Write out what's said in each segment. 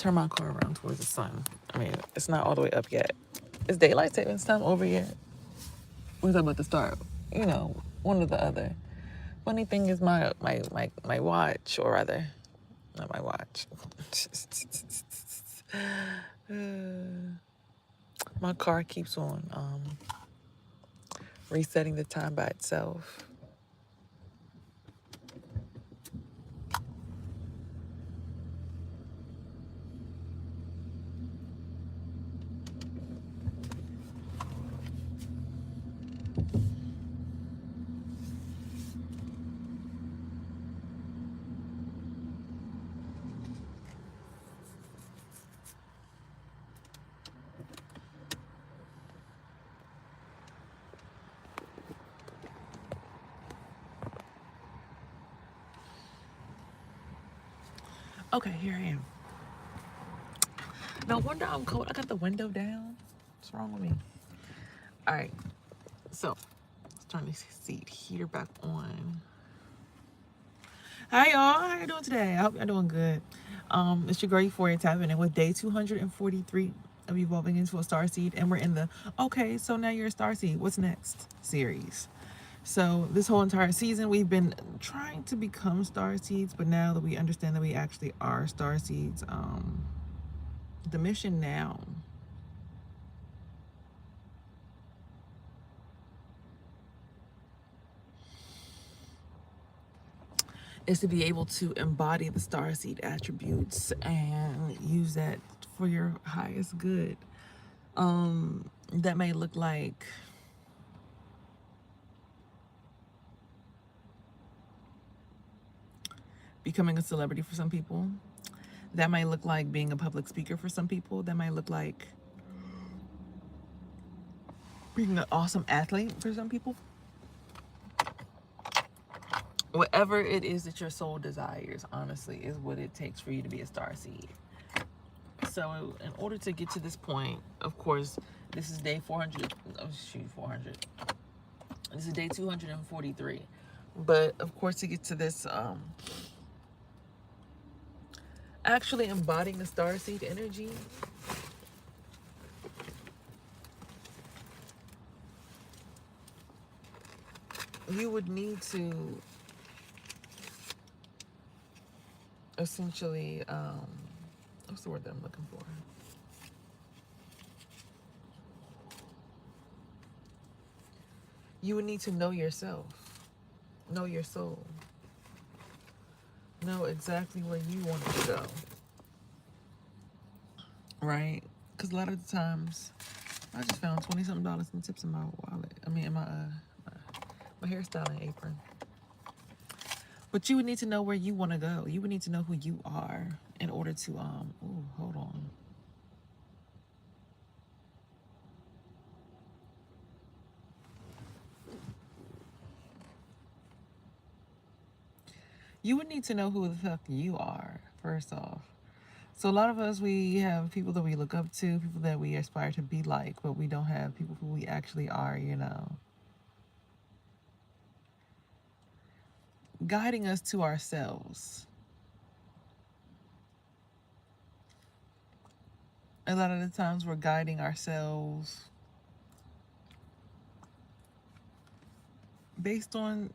turn my car around towards the sun. I mean, it's not all the way up yet. Is daylight savings time over yet? When's that about to start? You know, one or the other. Funny thing is my watch, or rather, not my watch. My car keeps on resetting the time by itself. Okay, here I am. No wonder I'm cold. I got the window down. What's wrong with me? All right, so let's turn this seat heater back on. Hi y'all, how you doing today? I hope you're doing good. It's your girl Euphoria tapping in with day 243 of evolving into a starseed, and we're in the okay, so now you're a starseed, what's next series. So this whole entire season we've been trying to become starseeds, but now that we understand that we actually are starseeds, the mission now is to be able to embody the starseed attributes and use that for your highest good. That may look like becoming a celebrity for some people. That might look like being a public speaker for some people. That might look like being an awesome athlete for some people. Whatever it is that your soul desires, honestly, is what it takes for you to be a starseed. So in order to get to this point, of course, this is day 400. Oh, shoot, 400. This is day 243. But of course, to get to this, actually embodying the starseed energy, you would need to essentially, what's the word that I'm looking for? You would need to know yourself, know your soul, know exactly where you want to go, right? Because a lot of the times, I just found $20-something in tips in my wallet. I mean, in my hairstyling apron. But you would need to know where you want to go. You would need to know who you are in order to ooh, hold on. You would need to know who the fuck you are, first off. So a lot of us, we have people that we look up to, people that we aspire to be like, but we don't have people who we actually are, you know. Guiding us to ourselves. A lot of the times we're guiding ourselves based on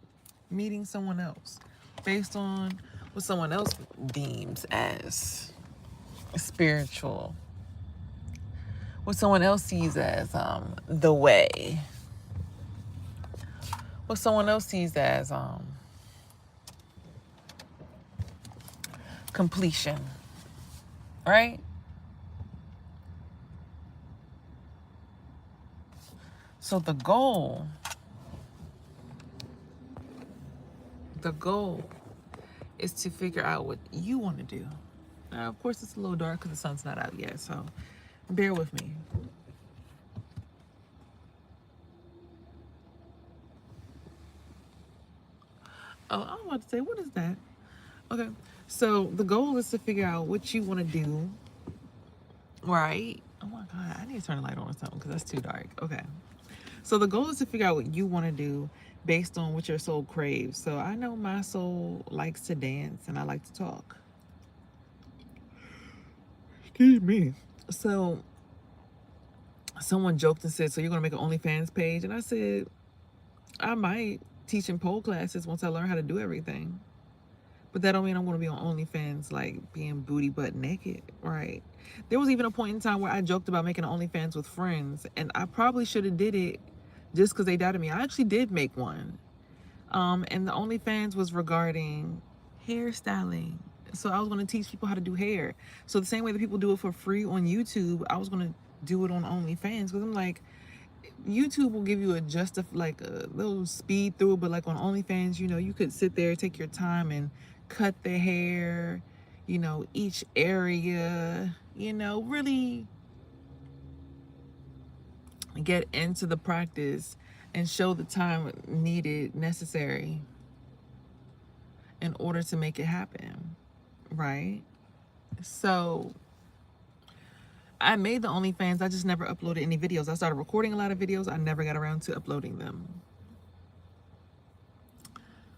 meeting someone else, based on what someone else deems as spiritual, what someone else sees as the way, what someone else sees as completion, right? So the goal is to figure out what you want to do. Now, of course, it's a little dark because the sun's not out yet, so bear with me. Oh, I'm about to say, what is that? Okay, so the goal is to figure out what you want to do, right? Oh my God, I need to turn the light on or something because that's too dark. Okay, so the goal is to figure out what you want to do based on what your soul craves. So I know my soul likes to dance and I like to talk. Excuse me. So someone joked and said, "So you're gonna make an OnlyFans page?" And I said, "I might, teaching pole classes once I learn how to do everything. But that don't mean I'm gonna be on OnlyFans like being booty butt naked, right?" There was even a point in time where I joked about making an OnlyFans with friends, and I probably should have did it just because they doubted me. I actually did make one, and the OnlyFans was regarding hairstyling. So I was gonna teach people how to do hair. So the same way that people do it for free on YouTube, I was gonna do it on OnlyFans because I'm like, YouTube will give you a like a little speed through, but like on OnlyFans, you could sit there, take your time, and cut the hair, each area, really get into the practice and show the time needed, necessary in order to make it happen, right? So I made the OnlyFans. I just never uploaded any videos. I started recording a lot of videos. I never got around to uploading them,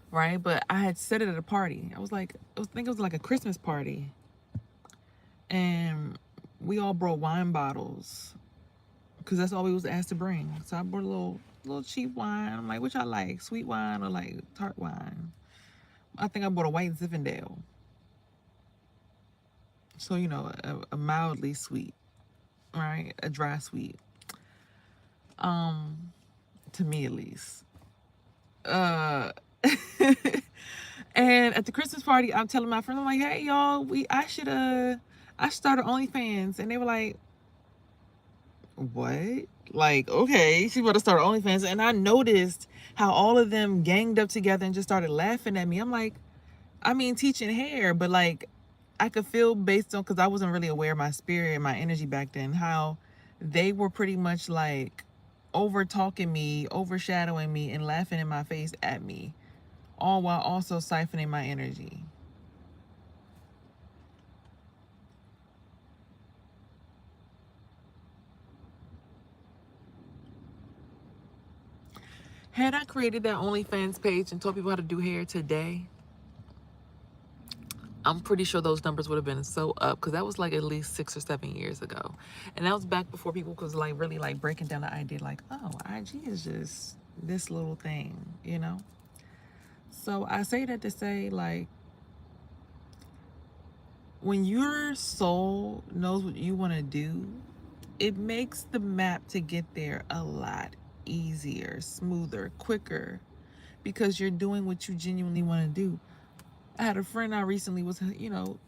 right? But I had said it at a party. I think it was like a Christmas party, and we all brought wine bottles because that's all we was asked to bring. So I brought a little cheap wine. I'm like, "Which I like, sweet wine or like tart wine?" I think I bought a white Zinfandel, so a mildly sweet, right? A dry sweet, to me at least. Uh, And at the Christmas party, I'm telling my friends, I'm like, "Hey y'all, I started OnlyFans," and they were like, "What?" Like, okay, she about to start OnlyFans, and I noticed how all of them ganged up together and just started laughing at me. I'm like, I mean, teaching hair, but like, I could feel based on because I wasn't really aware of my spirit and my energy back then, how they were pretty much like over talking me, overshadowing me, and laughing in my face at me, all while also siphoning my energy. Had I created that OnlyFans page and told people how to do hair today, I'm pretty sure those numbers would have been so up because that was like at least 6 or 7 years ago. And that was back before people was like really like breaking down the idea like, oh, IG is just this little thing. So I say that to say, like, when your soul knows what you want to do, it makes the map to get there a lot easier, smoother, quicker, because you're doing what you genuinely want to do. I had a friend I recently was,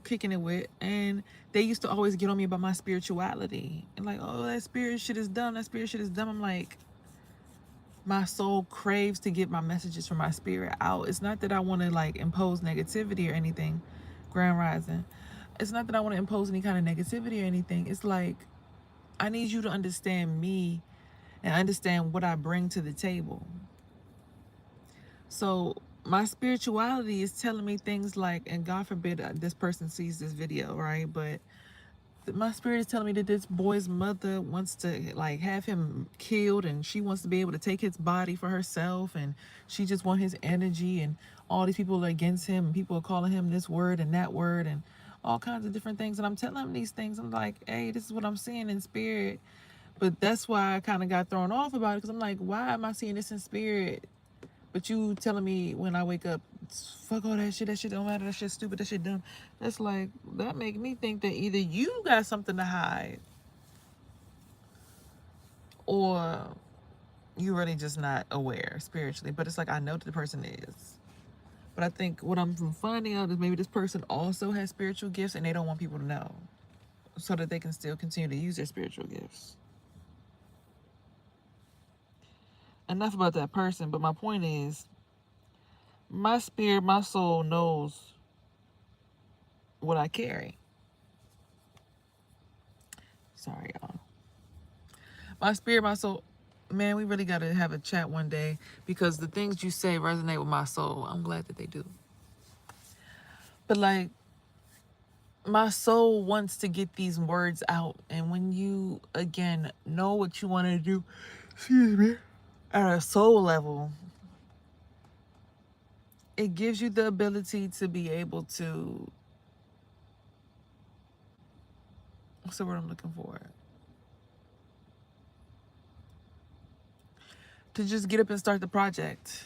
kicking it with, and they used to always get on me about my spirituality. And like, "Oh, that spirit shit is dumb. That spirit shit is dumb." I'm like, my soul craves to get my messages from my spirit out. It's not that I want to like impose negativity or anything, Grand Rising. It's not that I want to impose any kind of negativity or anything. It's like, I need you to understand me and understand what I bring to the table. So my spirituality is telling me things like, and God forbid this person sees this video, right? But my spirit is telling me that this boy's mother wants to like have him killed, and she wants to be able to take his body for herself, and she just wants his energy, and all these people are against him, and people are calling him this word and that word and all kinds of different things. And I'm telling him these things. I'm like, "Hey, this is what I'm seeing in spirit." But that's why I kind of got thrown off about it, because I'm like, why am I seeing this in spirit? But you telling me when I wake up, "Fuck all that shit don't matter, that shit stupid, that shit dumb." That's like, that make me think that either you got something to hide, or you really just not aware spiritually. But it's like, I know that the person is. But I think what I'm finding out is maybe this person also has spiritual gifts and they don't want people to know, so that they can still continue to use their spiritual gifts. Enough about that person, but my point is, my spirit, my soul knows what I carry. Sorry, y'all. My spirit, my soul, man, we really got to have a chat one day, because the things you say resonate with my soul. I'm glad that they do. But like, my soul wants to get these words out. And when you, again, know what you want to do, excuse me, at a soul level, it gives you the ability to be able to What's the word I'm looking for? To just get up and start the project.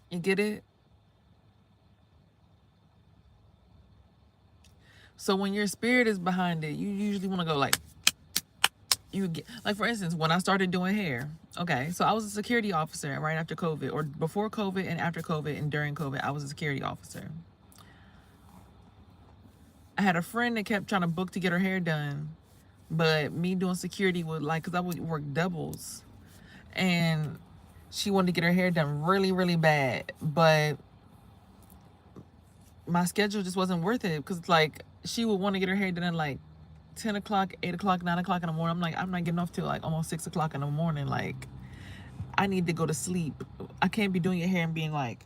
You get it? So when your spirit is behind it, you usually want to go like, you get, like for instance, when I started doing hair, okay, so I was a security officer right after COVID, or before COVID and after COVID and during COVID, I was a security officer. I had a friend that kept trying to book to get her hair done, but me doing security would like, because I would work doubles, and she wanted to get her hair done really, really bad, but my schedule just wasn't worth it because like she would want to get her hair done at like 10 o'clock, 8 o'clock, 9 o'clock in the morning. I'm like, I'm not getting off till like almost 6 o'clock in the morning. Like, I need to go to sleep. I can't be doing your hair and being like,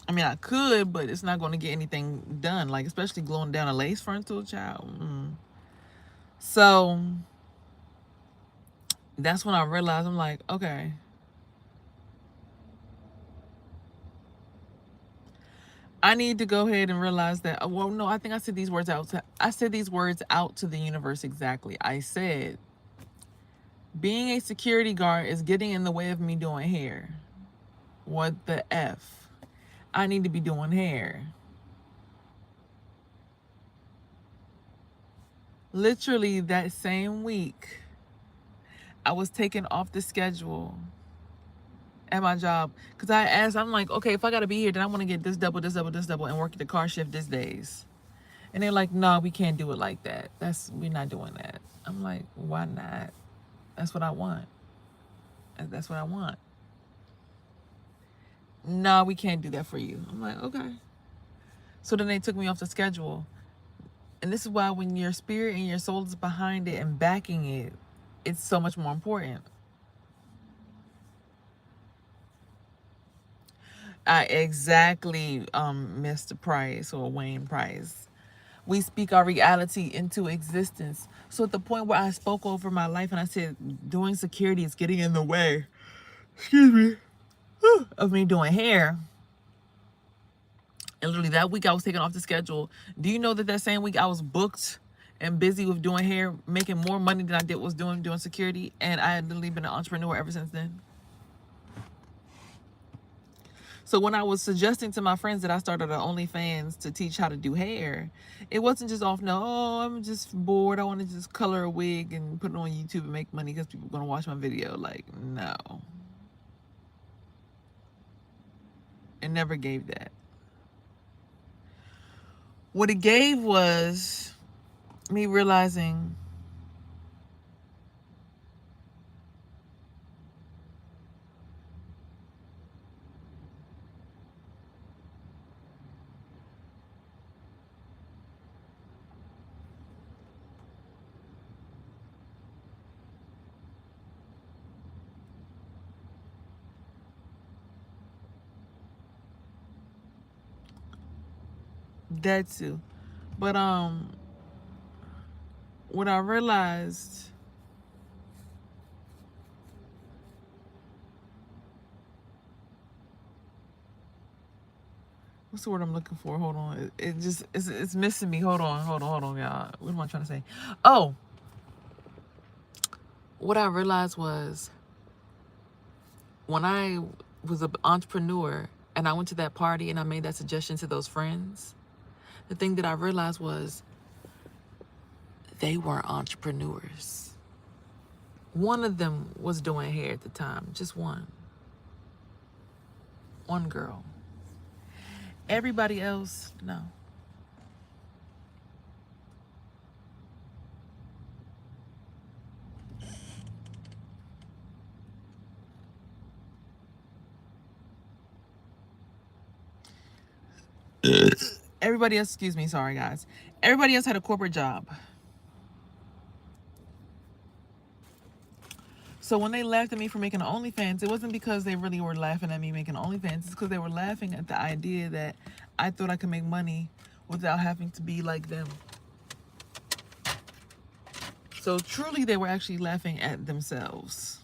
I mean, I could, but it's not going to get anything done. Like, especially gluing down a lace front to a child. So that's when I realized, I'm like, okay, I need to go ahead and realize that. Well, no, I think I said these words out. I said these words out to the universe exactly. I said, being a security guard is getting in the way of me doing hair. What the F? I need to be doing hair. Literally that same week, I was taken off the schedule at my job because I asked, I'm like, okay, if I got to be here, then I want to get this double, this double, this double, and work the car shift this days. And they're like, no, we can't do it like that. We're not doing that. I'm like, why not? That's what I want. That's what I want. No, we can't do that for you. I'm like, okay. So then they took me off the schedule. And this is why when your spirit and your soul is behind it and backing it, it's so much more important. Exactly, Mr. Price or Wayne Price. We speak our reality into existence. So at the point where I spoke over my life and I said doing security is getting in the way, excuse me, of me doing hair. And literally that week I was taken off the schedule. Do you know that that same week I was booked and busy with doing hair, making more money than I was doing security, and I had literally been an entrepreneur ever since then. So when I was suggesting to my friends that I started an OnlyFans to teach how to do hair, it wasn't just off, no, oh, I'm just bored. I want to just color a wig and put it on YouTube and make money because people are going to watch my video. Like, no. It never gave that. What it gave was me realizing that too. But what I realized, what's the word I'm looking for? Hold on. It just it's missing me. Hold on, y'all. What am I trying to say? Oh, what I realized was when I was an entrepreneur and I went to that party and I made that suggestion to those friends, the thing that I realized was they were entrepreneurs. One of them was doing hair at the time, just one. One girl. Everybody else, no. Everybody else, excuse me, sorry guys. Everybody else had a corporate job. So when they laughed at me for making OnlyFans, it wasn't because they really were laughing at me making OnlyFans. It's because they were laughing at the idea that I thought I could make money without having to be like them. So truly, they were actually laughing at themselves.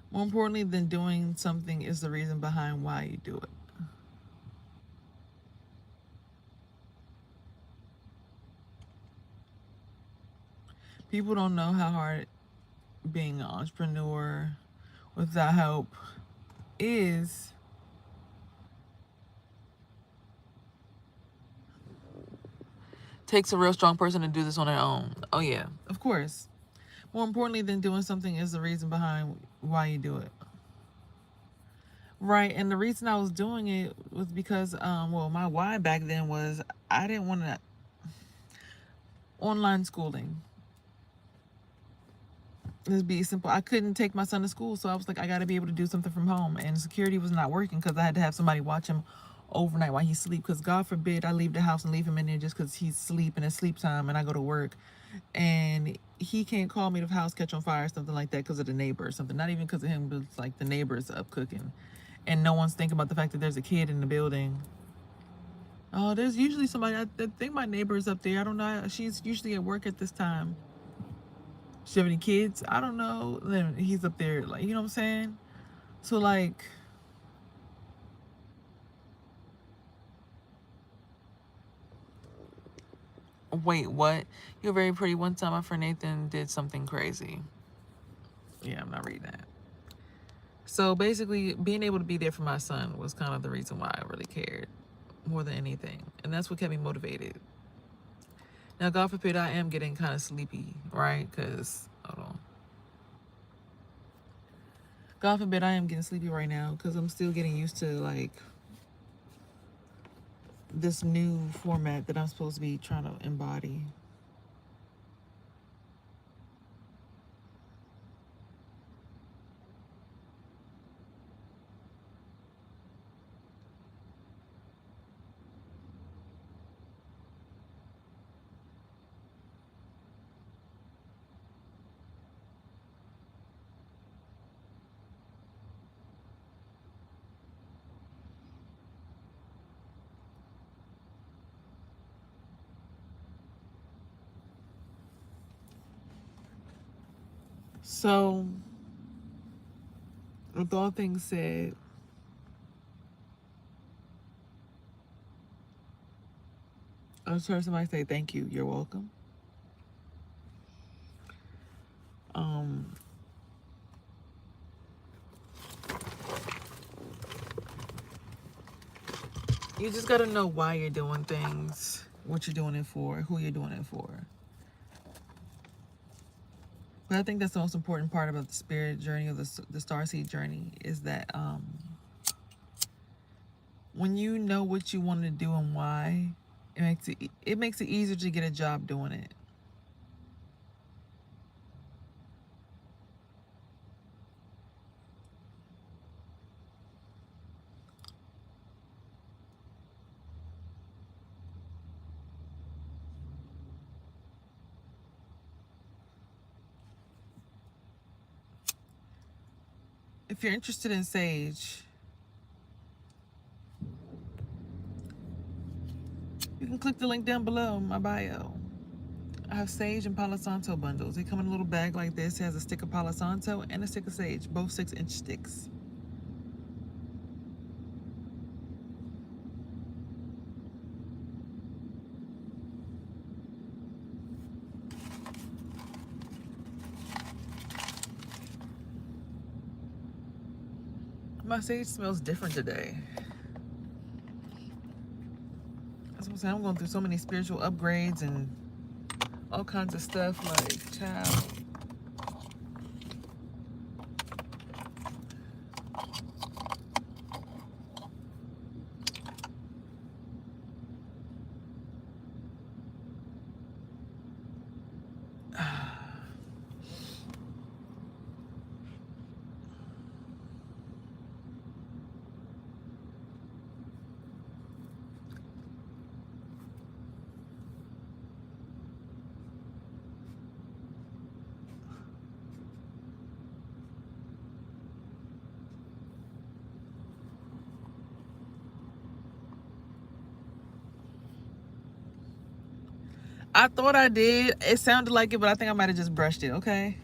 More importantly than doing something is the reason behind why you do it. People don't know how hard being an entrepreneur without help is. Takes a real strong person to do this on their own. Oh yeah, of course. More importantly than doing something is the reason behind why you do it. Right, and the reason I was doing it was because, well, my why back then was I didn't want to online schooling. Let's be simple. I couldn't take my son to school, so I was like, I got to be able to do something from home. And security was not working because I had to have somebody watch him overnight while he sleep. Because God forbid I leave the house and leave him in there just because he's asleep and it's sleep time, and I go to work, and he can't call me if the house catch on fire or something like that because of the neighbor or something. Not even because of him, but it's like the neighbor's up cooking, and no one's thinking about the fact that there's a kid in the building. Oh, there's usually somebody. I think my neighbor is up there. I don't know. She's usually at work at this time. Does she have any kids? I don't know. Then he's up there, like, you know what I'm saying? So, like, wait, what? You're very pretty. One time my friend Nathan did something crazy. Yeah, I'm not reading that. So basically, being able to be there for my son was kind of the reason why I really cared more than anything. And that's what kept me motivated. Now, God forbid, I am getting kind of sleepy, right? Because, hold on. God forbid, I am getting sleepy right now because I'm still getting used to, like, this new format that I'm supposed to be trying to embody. So, with all things said, I just heard somebody say, thank you, you're welcome. You just gotta know why you're doing things, what you're doing it for, who you're doing it for. But I think that's the most important part about the spirit journey or the starseed journey is that when you know what you want to do and why, it makes it easier to get a job doing it. If you're interested in sage, you can click the link down below in my bio. I have sage and Palo Santo bundles. They come in a little bag like this. It has a stick of Palo Santo and a stick of sage, both 6-inch sticks. My sage smells different today. That's what I'm saying. I'm going through so many spiritual upgrades and all kinds of stuff, like, child. I thought I did. It sounded like it, but I think I might have just brushed it, okay?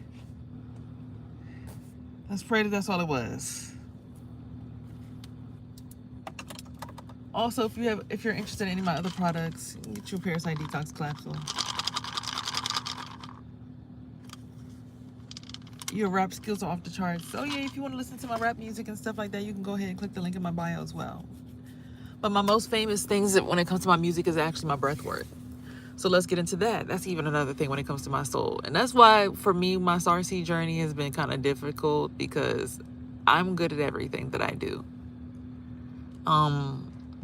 Let's pray that that's all it was. Also, if you're interested in any of my other products, get your Parasite Detox Capsule. Your rap skills are off the charts. So yeah, if you want to listen to my rap music and stuff like that, you can go ahead and click the link in my bio as well. But my most famous things when it comes to my music is actually my breath work. So let's get into that. That's even another thing when it comes to my soul. And that's why, for me, my Starseed journey has been kind of difficult because I'm good at everything that I do.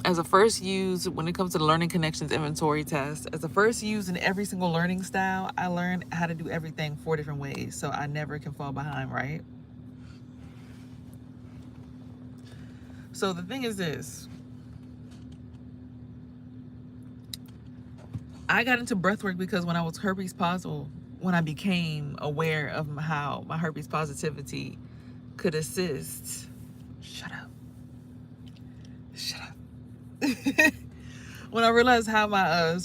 As a first use, when it comes to the learning connections inventory test, as a first use in every single learning style, I learned how to do everything 4 different ways. So I never can fall behind, right? So the thing is this. I got into breathwork because when I was herpes positive, when I became aware of how my herpes positivity could assist. Shut up. Shut up. When I realized how my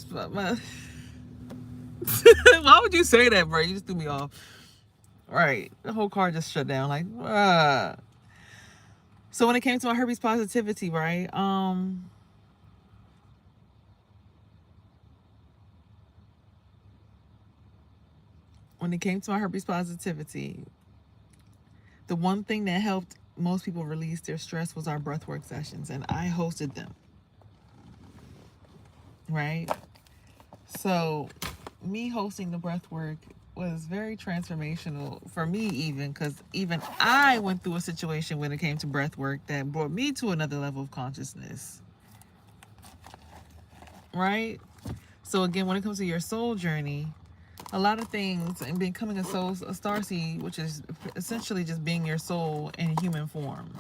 why would you say that, bro? You just threw me off. Right. The whole car just shut down. Like, So when it came to my herpes positivity, right? When it came to my herpes positivity, the one thing that helped most people release their stress was our breathwork sessions, and I hosted them. Right? So me hosting the breathwork was very transformational for me, even because even I went through a situation when it came to breathwork that brought me to another level of consciousness. Right? So again, when it comes to your soul journey, a lot of things, and becoming a starseed, which is essentially just being your soul in human form.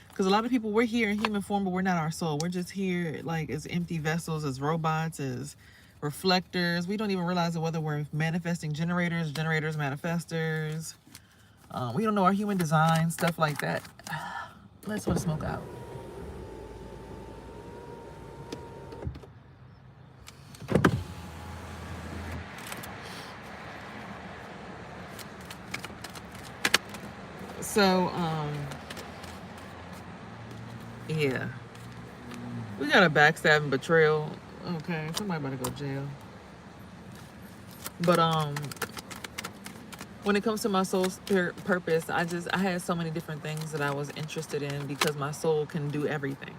Because a lot of people, we're here in human form, but we're not our soul. We're just here like as empty vessels, as robots, as reflectors. We don't even realize whether we're manifesting generators, manifestors. We don't know our human design, stuff like that. Let's want to smoke out. So, yeah. We got a backstab and betrayal. Okay, somebody better go to jail. But when it comes to my soul's purpose, I had so many different things that I was interested in because my soul can do everything.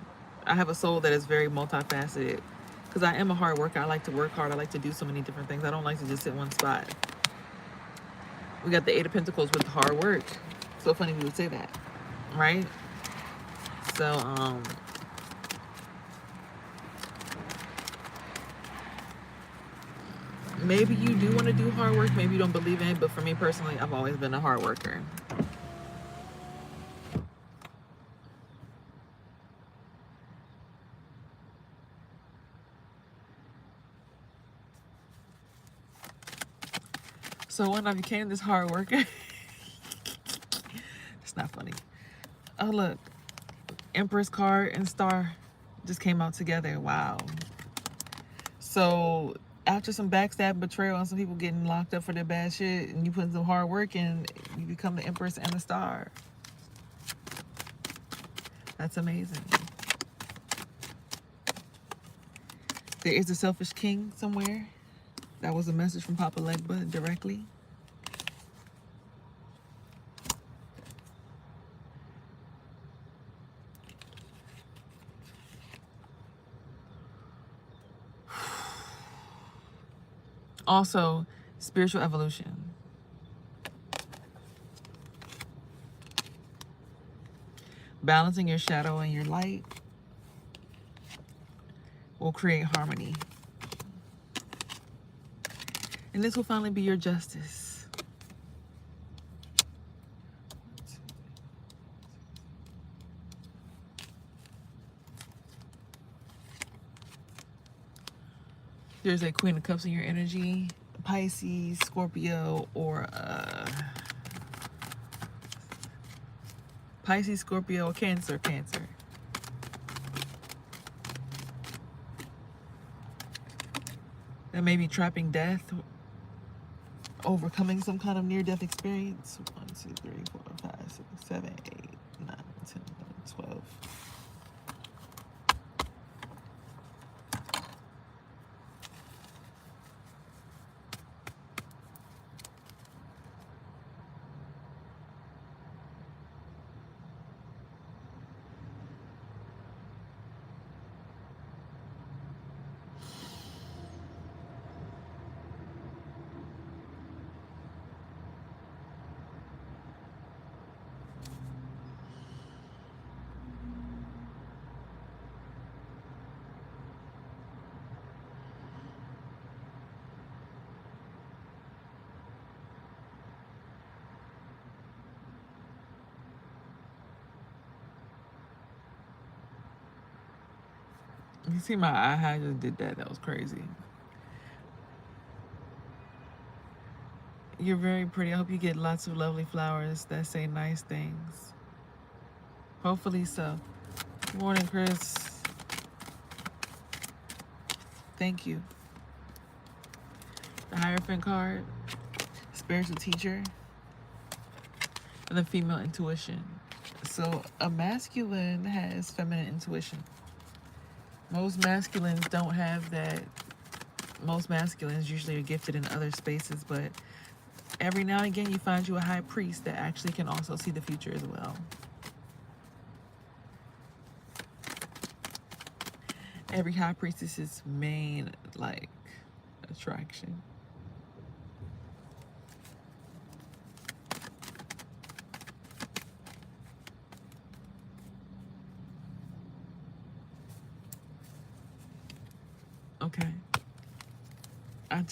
I have a soul that is very multifaceted because I am a hard worker. I like to work hard. I like to do so many different things. I don't like to just sit in one spot. We got the Eight of Pentacles with hard work. So funny we would say that, right? So maybe you do want to do hard work. Maybe you don't believe in it. But for me personally, I've always been a hard worker. So when I became this hard worker, it's not funny. Oh, look. Empress card and star just came out together. Wow. So after some backstab, betrayal, and some people getting locked up for their bad shit, and you put some hard work in, you become the Empress and the star. That's amazing. There is a selfish king somewhere. That was a message from Papa Legba directly. Also, spiritual evolution. Balancing your shadow and your light will create harmony. And this will finally be your justice. There's a Queen of Cups in your energy. Pisces, Scorpio, or Pisces, Scorpio, Cancer. That may be trapping death, overcoming some kind of near-death experience. 1, 2, 3, 4, 5, 6, 7, 8, 9, 10, 11, 12. You see my eye? I just did that. That was crazy. You're very pretty. I hope you get lots of lovely flowers that say nice things. Hopefully so. Good morning, Chris. Thank you. The Hierophant card, spiritual teacher, and the female intuition. So a masculine has feminine intuition. Most masculines don't have that. Most masculines usually are gifted in other spaces, but every now and again you find you a high priest that actually can also see the future as well. Every high priestess's main attraction. Okay. I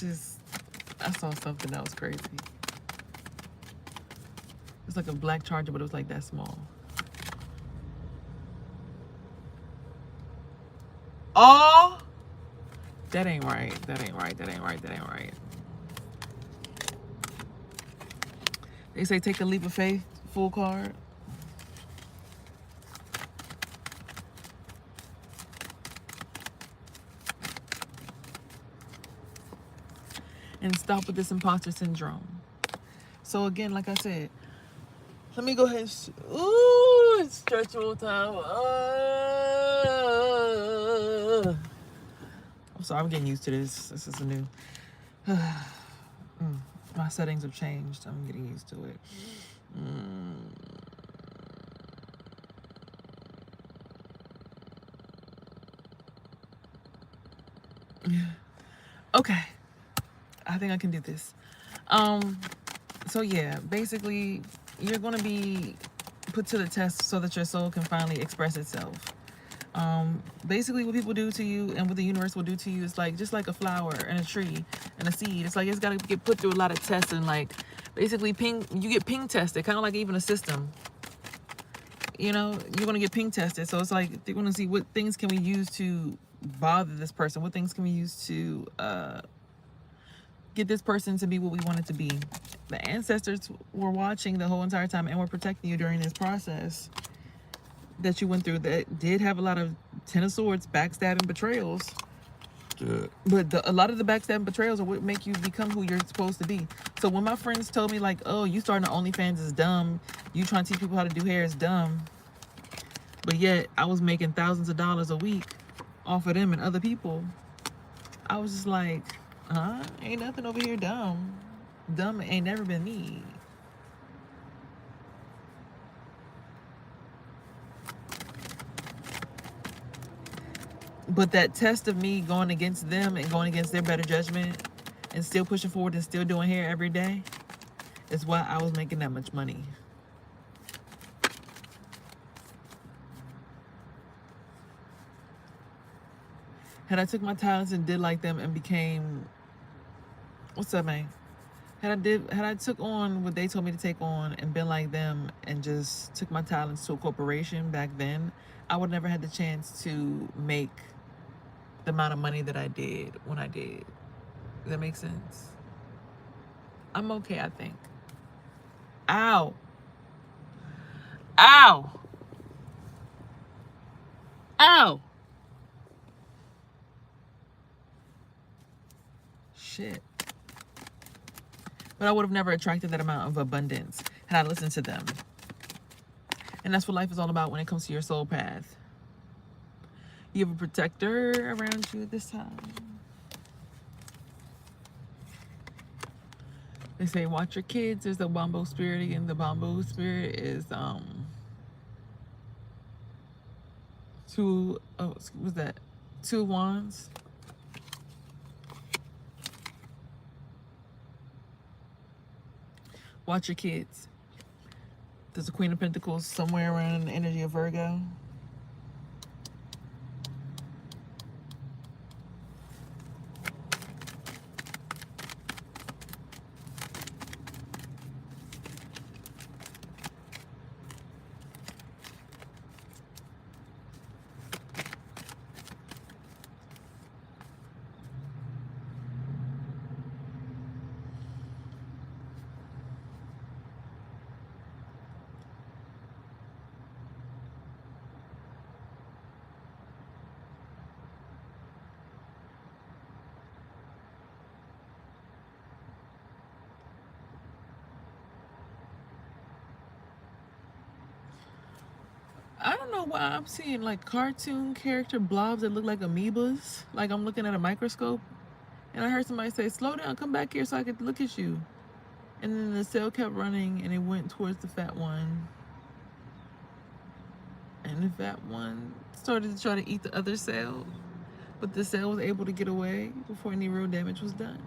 saw something that was crazy. It's like a black charger, but it was like that small. Oh! That ain't right. That ain't right. That ain't right. That ain't right. They say take a leap of faith, full card. And stop with this imposter syndrome. So again, like I said, let me go ahead and stretch all the time. I'm sorry, I'm getting used to this. This is a new. My settings have changed. I'm getting used to it. Okay. I think I can do this. So yeah, basically you're going to be put to the test so that your soul can finally express itself. Basically what people do to you and what the universe will do to you is just like a flower and a tree and a seed. It's it's got to get put through a lot of tests and basically you get ping tested, kind of like even a system. You're going to get ping tested. So it's they're going to see what things can we use to bother this person. What things can we use to get this person to be what we want it to be. The ancestors were watching the whole entire time and were protecting you during this process that you went through. That did have a lot of Ten of Swords, backstabbing, betrayals. But a lot of the backstabbing betrayals are what make you become who you're supposed to be. So when my friends told me oh, you starting an OnlyFans is dumb, you trying to teach people how to do hair is dumb, but yet I was making thousands of dollars a week off of them and other people, I was just like, ain't nothing over here dumb. Dumb ain't never been me. But that test of me going against them and going against their better judgment and still pushing forward and still doing hair every day is why I was making that much money. Had I took my talents and did like them and became, what's up, man? Had I took on what they told me to take on and been like them and just took my talents to a corporation back then, I would never had the chance to make the amount of money that I did when I did. Does that make sense? I'm okay, I think. Ow. Ow. Ow. Shit. But I would have never attracted that amount of abundance had I listened to them. And that's what life is all about when it comes to your soul path. You have a protector around you this time. They say watch your kids. There's the Bombo spirit again. The Bombo spirit is two wands. Watch your kids. There's a Queen of Pentacles somewhere around the energy of Virgo. I don't know why I'm seeing like cartoon character blobs that look like amoebas. Like I'm looking at a microscope. And I heard somebody say, slow down, come back here so I could look at you. And then the cell kept running and it went towards the fat one. And the fat one started to try to eat the other cell. But the cell was able to get away before any real damage was done.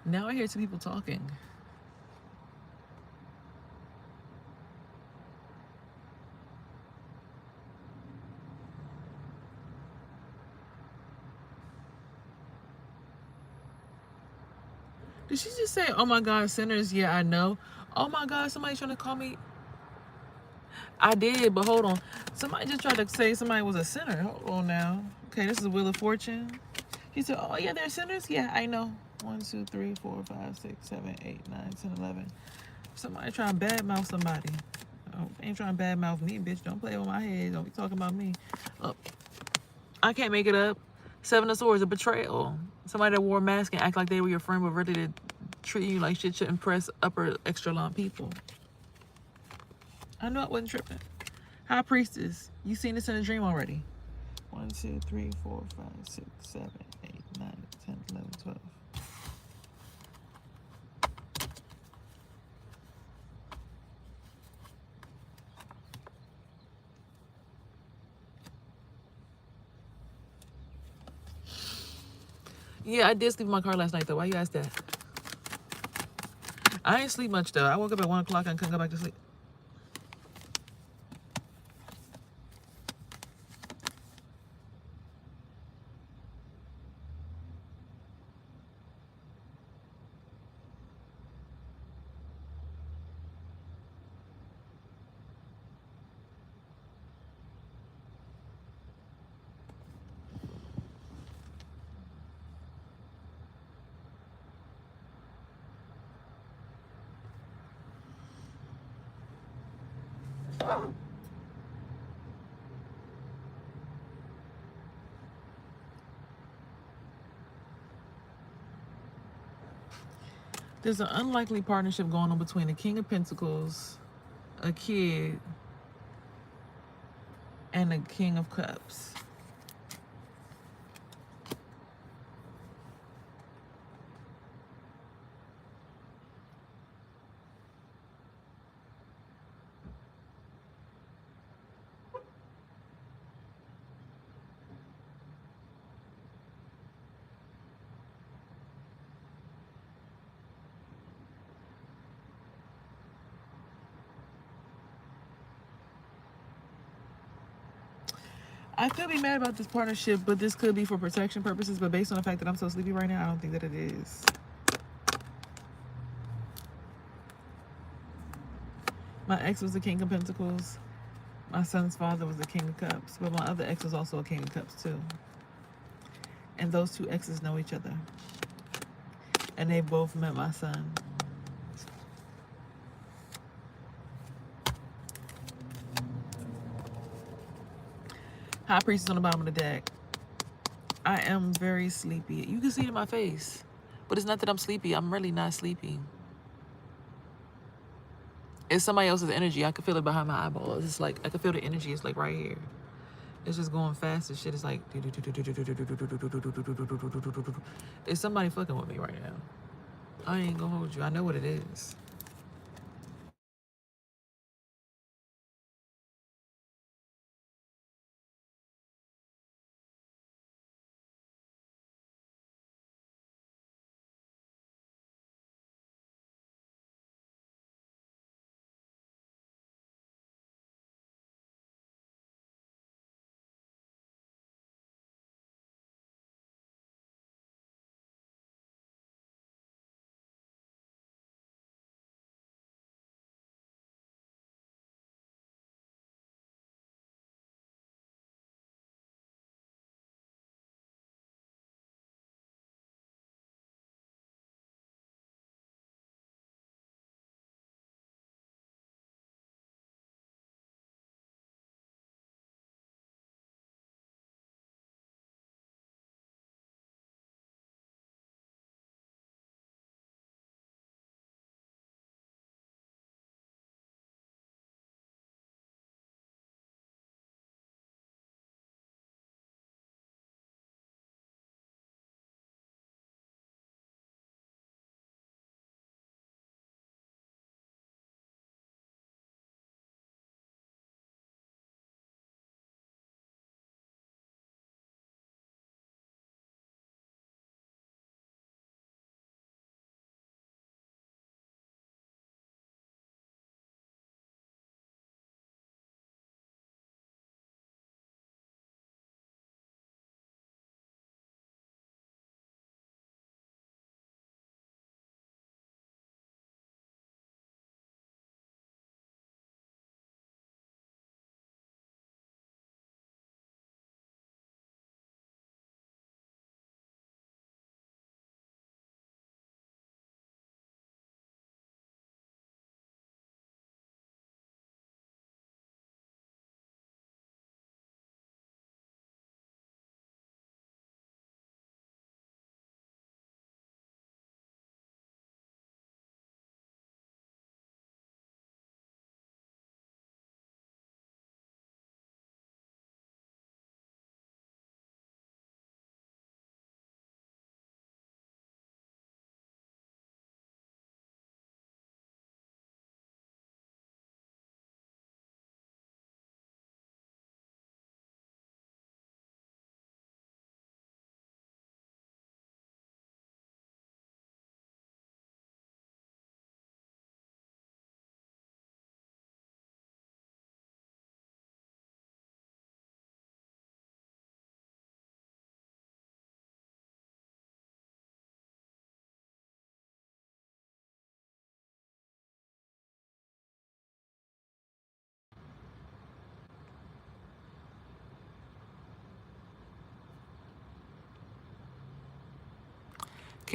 Now I hear two people talking. Did she just say, oh my God, sinners? Yeah, I know. Oh my God, somebody's trying to call me. I did, but hold on. Somebody just tried to say somebody was a sinner. Hold on now. Okay, this is Wheel of Fortune. She said, oh yeah, they're sinners? Yeah, I know. 1, 2, 3, 4, 5, 6, 7, 8, 9, 10, 11. Somebody trying to badmouth somebody. Oh, ain't trying to badmouth me, bitch. Don't play with my head. Don't be talking about me. Oh, I can't make it up. 7 of Swords, a betrayal. Somebody that wore a mask and act like they were your friend, but really to treat you like shit to impress upper extra long people. I know I wasn't tripping. High Priestess, you seen this in a dream already. 1, 2, 3, 4, 5, 6, 7, 8, 9, 10, 11, 12. Yeah, I did sleep in my car last night though. Why you ask that? I ain't sleep much though. I woke up at 1 o'clock and couldn't go back to sleep. There's an unlikely partnership going on between the King of Pentacles, a kid, and the King of Cups. I could be mad about this partnership, but this could be for protection purposes. But based on the fact that I'm so sleepy right now, I don't think that it is. My ex was the King of Pentacles. My son's father was the King of Cups. But my other ex was also a King of Cups too. And those two exes know each other. And they both met my son. High Priestess on the bottom of the deck. I am very sleepy. You can see it in my face. But it's not that I'm sleepy. I'm really not sleepy. It's somebody else's energy. I can feel it behind my eyeballs. It's like, I can feel the energy. It's like right here. It's just going fast as shit. It's like, it's somebody fucking with me right now. I ain't gonna hold you. I know what it is.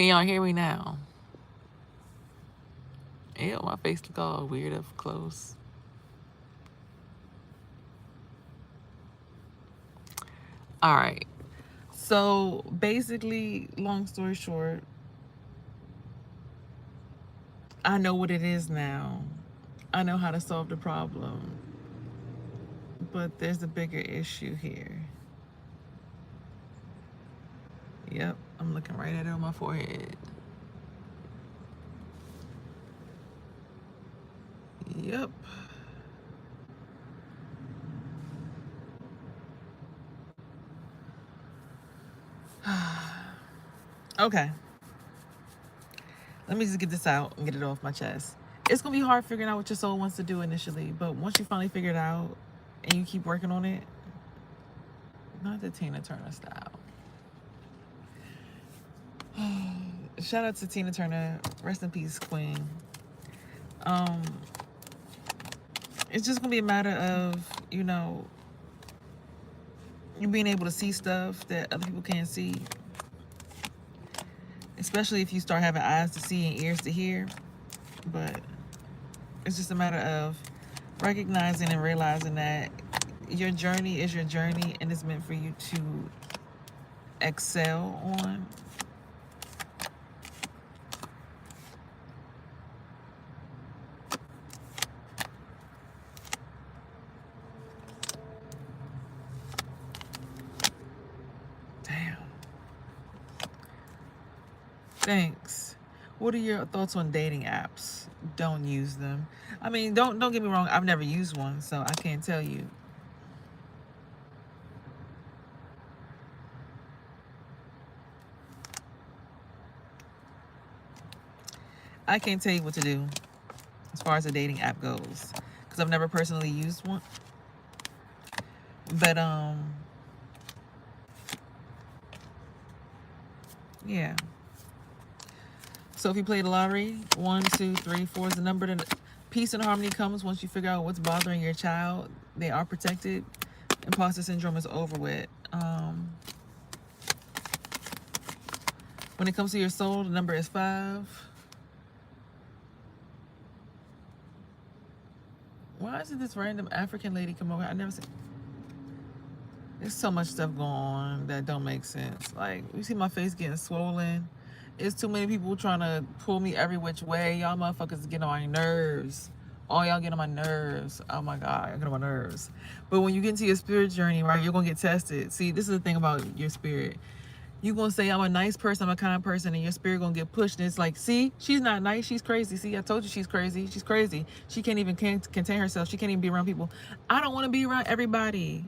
Can y'all hear me now? Ew, my face look all weird up close. All right. So basically, long story short, I know what it is now. I know how to solve the problem. But there's a bigger issue here. Yep, I'm looking right at it on my forehead. Yep. Okay. Let me just get this out and get it off my chest. It's going to be hard figuring out what your soul wants to do initially, but once you finally figure it out and you keep working on it, not the Tina Turner style. Shout out to Tina Turner. Rest in peace, Queen. It's just going to be a matter of, you know, you being able to see stuff that other people can't see. Especially if you start having eyes to see and ears to hear. But it's just a matter of recognizing and realizing that your journey is your journey and it's meant for you to excel on. Damn. Thanks. What are your thoughts on dating apps? Don't use them. I mean, don't get me wrong. I've never used one, so I can't tell you. I can't tell you what to do as far as a dating app goes, because I've never personally used one. But yeah. So if you play the lottery, 1, 2, 3, 4 is the number that peace and harmony comes once you figure out what's bothering your child. They are protected. Imposter syndrome is over with. When it comes to your soul, the number is 5. Why isn't this random African lady come over? I never seen. There's so much stuff going on that don't make sense. Like, you see my face getting swollen. It's too many people trying to pull me every which way. Y'all motherfuckers get on my nerves. All y'all get on my nerves. Oh my God, I get on my nerves. But when you get into your spirit journey, right, you're going to get tested. See, this is the thing about your spirit. You're going to say, I'm a nice person, I'm a kind person, and your spirit going to get pushed. And it's like, see, she's not nice, she's crazy. See, I told you she's crazy. She's crazy. She can't even contain herself. She can't even be around people. I don't want to be around everybody.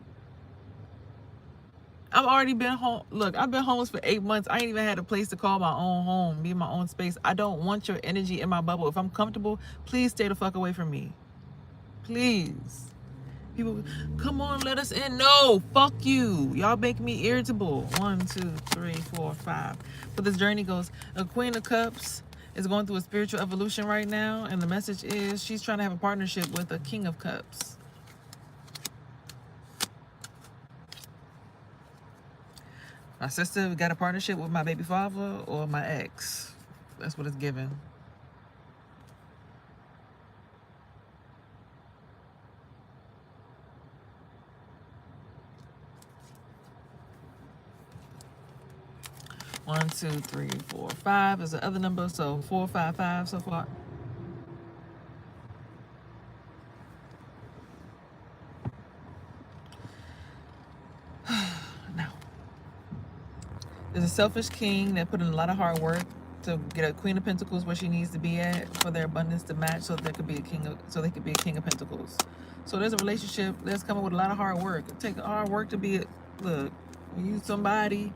I've already been home. Look, I've been homeless for 8 months. I ain't even had a place to call my own home, be in my own space. I don't want your energy in my bubble. If I'm comfortable, please stay the fuck away from me. Please. People, come on, let us in. No, fuck you. Y'all make me irritable. 1, 2, 3, 4, 5. But this journey goes, a Queen of Cups is going through a spiritual evolution right now. And the message is she's trying to have a partnership with a King of Cups. My sister got a partnership with my baby father or my ex. That's what it's given. One, 2, 3, 4, 5 is the other number. So 4, 5, 5 so far. Now, there's a selfish king that put in a lot of hard work to get a Queen of Pentacles where she needs to be at for their abundance to match, so there could be a king of, so they could be a King of Pentacles. So there's a relationship that's coming with a lot of hard work. It takes hard work to be look, when you somebody,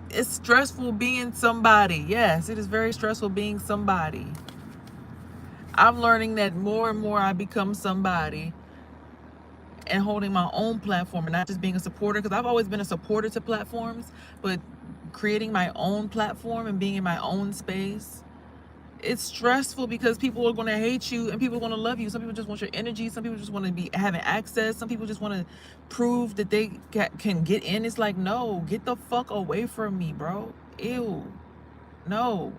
it's stressful being somebody. Yes, it is very stressful being somebody. I'm learning that more and more I become somebody and holding my own platform and not just being a supporter, because I've always been a supporter to platforms, but creating my own platform and being in my own space, it's stressful because people are going to hate you and people are going to love you. Some people just want your energy. Some people just want to be having access. Some people just want to prove that they can get in. It's like, no, get the fuck away from me, bro. Ew. No.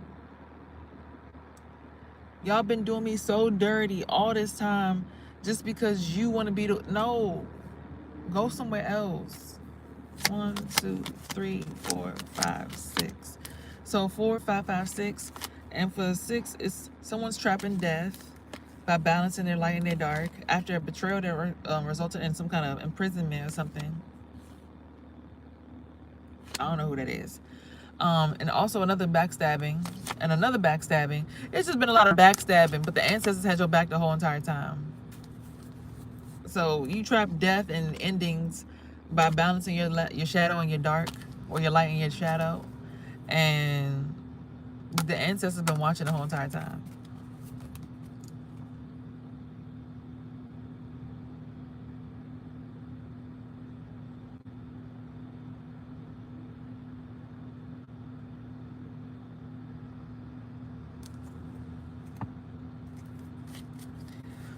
Y'all been doing me so dirty all this time just because you want to be the... No. Go somewhere else. 1, 2, 3, 4, 5, 6. So 4, 5, 5, 6. And for 6, it's someone's trapped in death by balancing their light and their dark after a betrayal that resulted in some kind of imprisonment or something. I don't know who that is. And also another backstabbing and another backstabbing. It's just been a lot of backstabbing, but the ancestors had your back the whole entire time. So you trap death and endings by balancing your shadow and your dark, or your light and your shadow, and the ancestors been watching the whole entire time.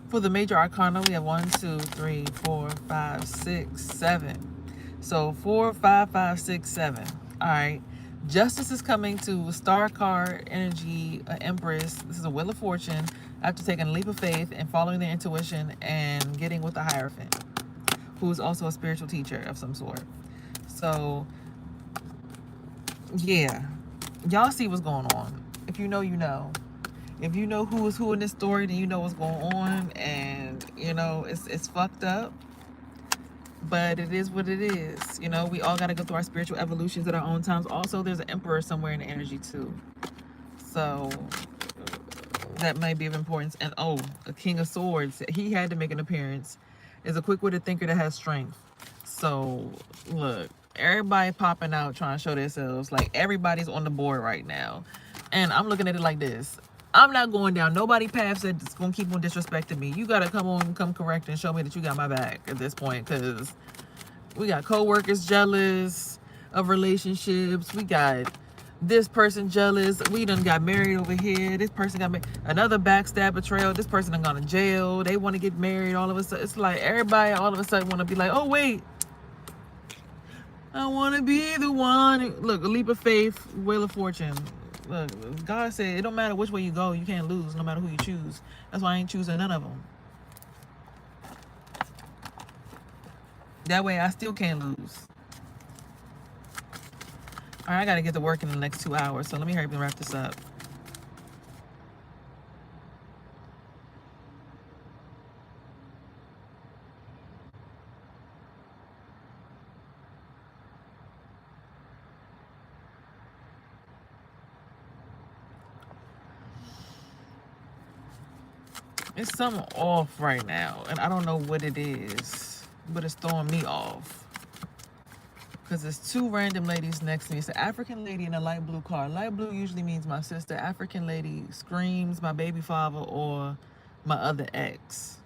For the major arcana, we have 1, 2, 3, 4, 5, 6, 7. So 4, 5, 5, 6, 7. All right. Justice is coming to star card energy, Empress. This is a Wheel of Fortune after taking a leap of faith and following their intuition and getting with the Hierophant, who is also a spiritual teacher of some sort. So, yeah. Y'all see what's going on. If you know, you know. If you know who is who in this story, then you know what's going on, and you know it's fucked up, but it is what it is. You know, we all got to go through our spiritual evolutions at our own times. Also, there's an Emperor somewhere in the energy too, so that might be of importance. And oh, a King of Swords, he had to make an appearance. Is a quick-witted thinker that has strength. So look, everybody popping out trying to show themselves. Like, everybody's on the board right now, and I'm looking at it like this. I'm not going down nobody path that's going to keep on disrespecting me. You got to come correct and show me that you got my back at this point, because we got co-workers jealous of relationships. We got this person jealous. We done got married over here. This person got married. Another backstab, betrayal. This person done gone to jail. They want to get married all of a sudden. It's like everybody all of a sudden want to be like, oh, wait. I want to be the one. Look, a leap of faith, Wheel of Fortune. Look, God said it don't matter which way you go, you can't lose no matter who you choose. That's why I ain't choosing none of them. That way I still can't lose. All right, I got to get to work in the next 2 hours, so let me hurry up and wrap this up. It's something off right now, and I don't know what it is, but it's throwing me off. Because there's 2 random ladies next to me. It's an African lady in a light blue car. Light blue usually means my sister. African lady screams my baby father or my other ex.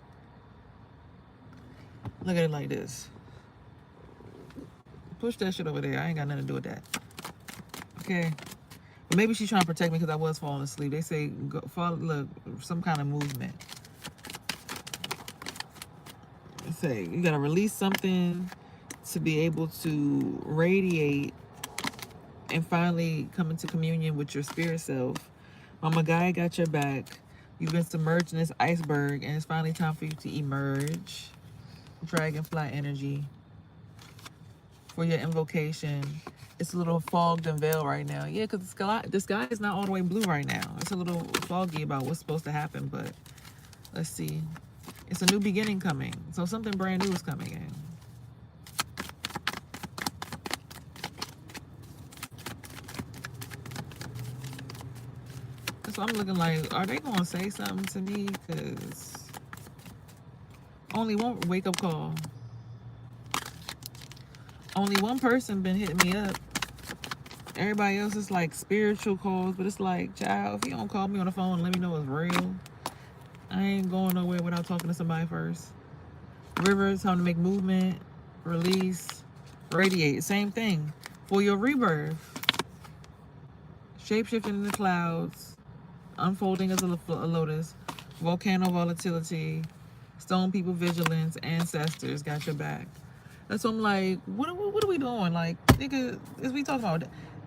Look at it like this. Push that shit over there. I ain't got nothing to do with that. Okay? But maybe she's trying to protect me because I was falling asleep. They say, look, some kind of movement. Say you gotta release something to be able to radiate and finally come into communion with your spirit self. Mama Gaia got your back. You've been submerged in this iceberg, and it's finally time for you to emerge. Dragonfly energy for your invocation. It's a little fogged and veiled right now. Yeah, because the sky is not all the way blue right now. It's a little foggy about what's supposed to happen, but let's see. It's a new beginning coming. So something brand new is coming in. So I'm looking like, are they going to say something to me? Because only one wake-up call. Only one person been hitting me up. Everybody else is like spiritual calls, but it's like, child, if you don't call me on the phone and let me know it's real, I ain't going nowhere without talking to somebody first. Rivers, time to make movement, release, radiate. Same thing for your rebirth. Shape-shifting in the clouds, unfolding as a lotus, volcano volatility, stone people vigilance, ancestors got your back. That's what I'm like, what are we doing? Like, nigga, is we talking about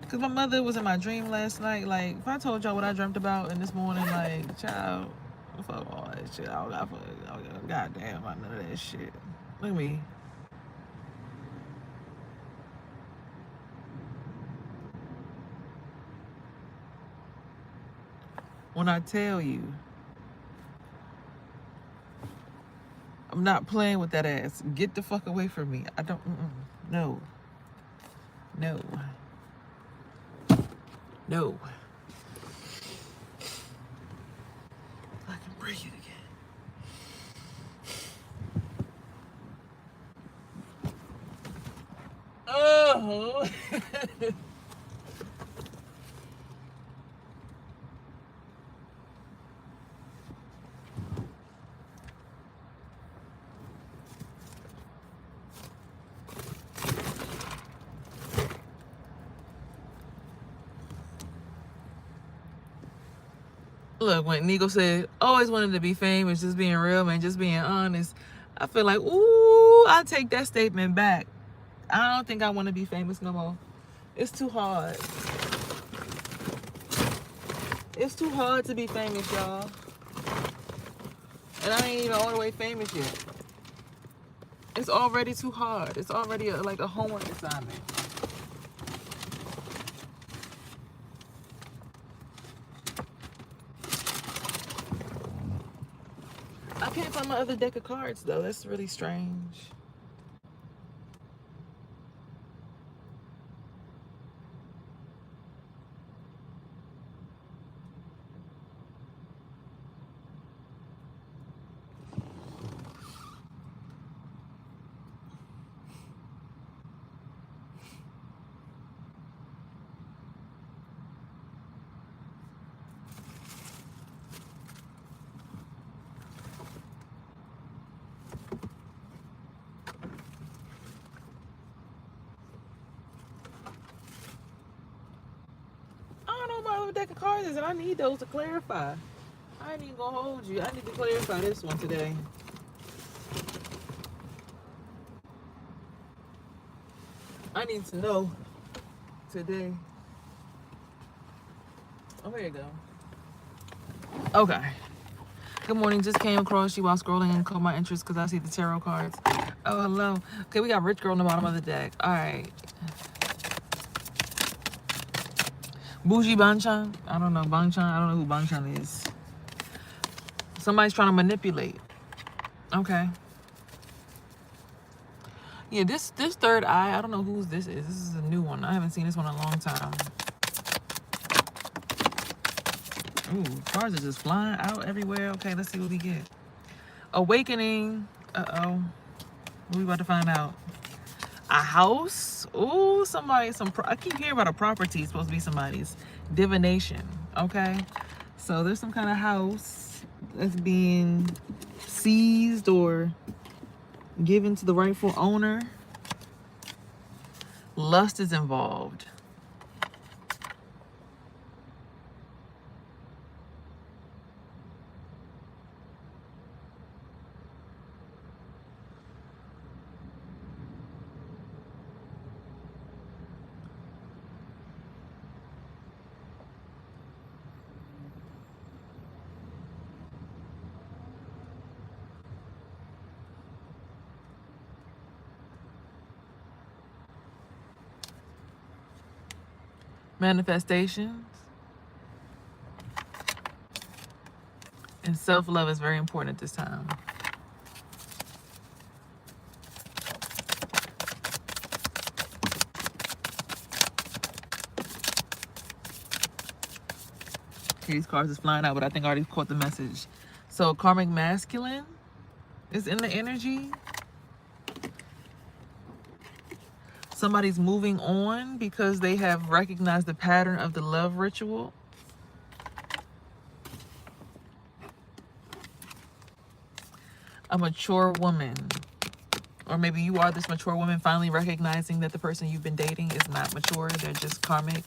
Cause my mother was in my dream last night. Like, if I told y'all what I dreamt about in this morning, like, child, fuck all that shit. I don't got, goddamn, about none of that shit. Look at me. When I tell you, I'm not playing with that ass. Get the fuck away from me. I don't. No. No. No. I can breathe again. Oh. Look, when Nico said, always wanted to be famous, just being real, man, just being honest, I feel like, ooh, I take that statement back. I don't think I want to be famous no more. It's too hard. It's too hard to be famous, y'all. And I ain't even all the way famous yet. It's already too hard. It's already like a homework assignment. I can't find my other deck of cards, though. That's really strange. My other deck of cards is, and I need those to clarify. I ain't even gonna hold you. I need to clarify this one today. I need to know today. Oh, here you go. Okay. Good morning. Just came across you while scrolling and caught my interest because I see the tarot cards. Oh, hello. Okay, we got Rich Girl on the bottom of the deck. All right. Bougie Banchan? I don't know. Banchan? I don't know who Banchan is. Somebody's trying to manipulate. Okay. Yeah, this third eye, I don't know whose this is. This is a new one. I haven't seen this one in a long time. Ooh, cards are just flying out everywhere. Okay, let's see what we get. Awakening. Uh-oh. What we about to find out? A house. Ooh, somebody, I keep hearing about a property. It's supposed to be somebody's. Divination. Okay. So there's some kind of house that's being seized or given to the rightful owner. Lust is involved. Manifestations. And self-love is very important at this time. These cards is flying out, but I think I already caught the message. So karmic masculine is in the energy. Somebody's moving on because they have recognized the pattern of the love ritual. A mature woman, or maybe you are this mature woman finally recognizing that the person you've been dating is not mature. They're just karmic.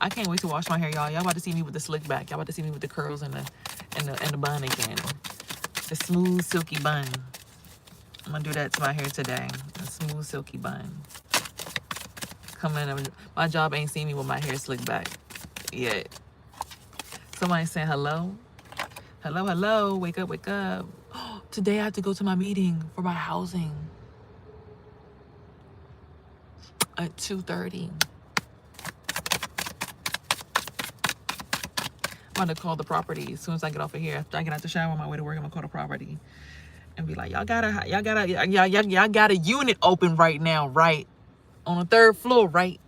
I can't wait to wash my hair, y'all. Y'all about to see me with the slick back. Y'all about to see me with the curls and the bun again. The smooth, silky bun. I'm gonna do that to my hair today. A smooth, silky bun. Coming in, my job ain't seen me with my hair slicked back yet. Somebody saying hello. Hello, hello. Wake up, wake up. Today I have to go to my meeting for my housing at 2:30. I'm about to call the property as soon as I get off of here. After I get out the shower on my way to work, I'm gonna call the property and be like, y'all got a unit open right now, right? On the 3rd floor, right?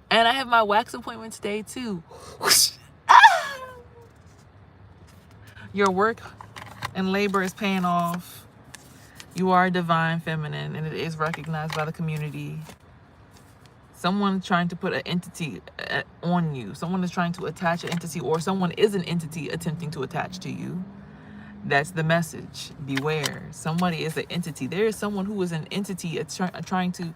And I have my wax appointment today too. Your work and labor is paying off. You are a divine feminine, and it is recognized by the community. Someone trying to put an entity on you. Someone is trying to attach an entity, or someone is an entity attempting to attach to you. That's the message. Beware. Somebody is an entity. There is someone who is an entity trying to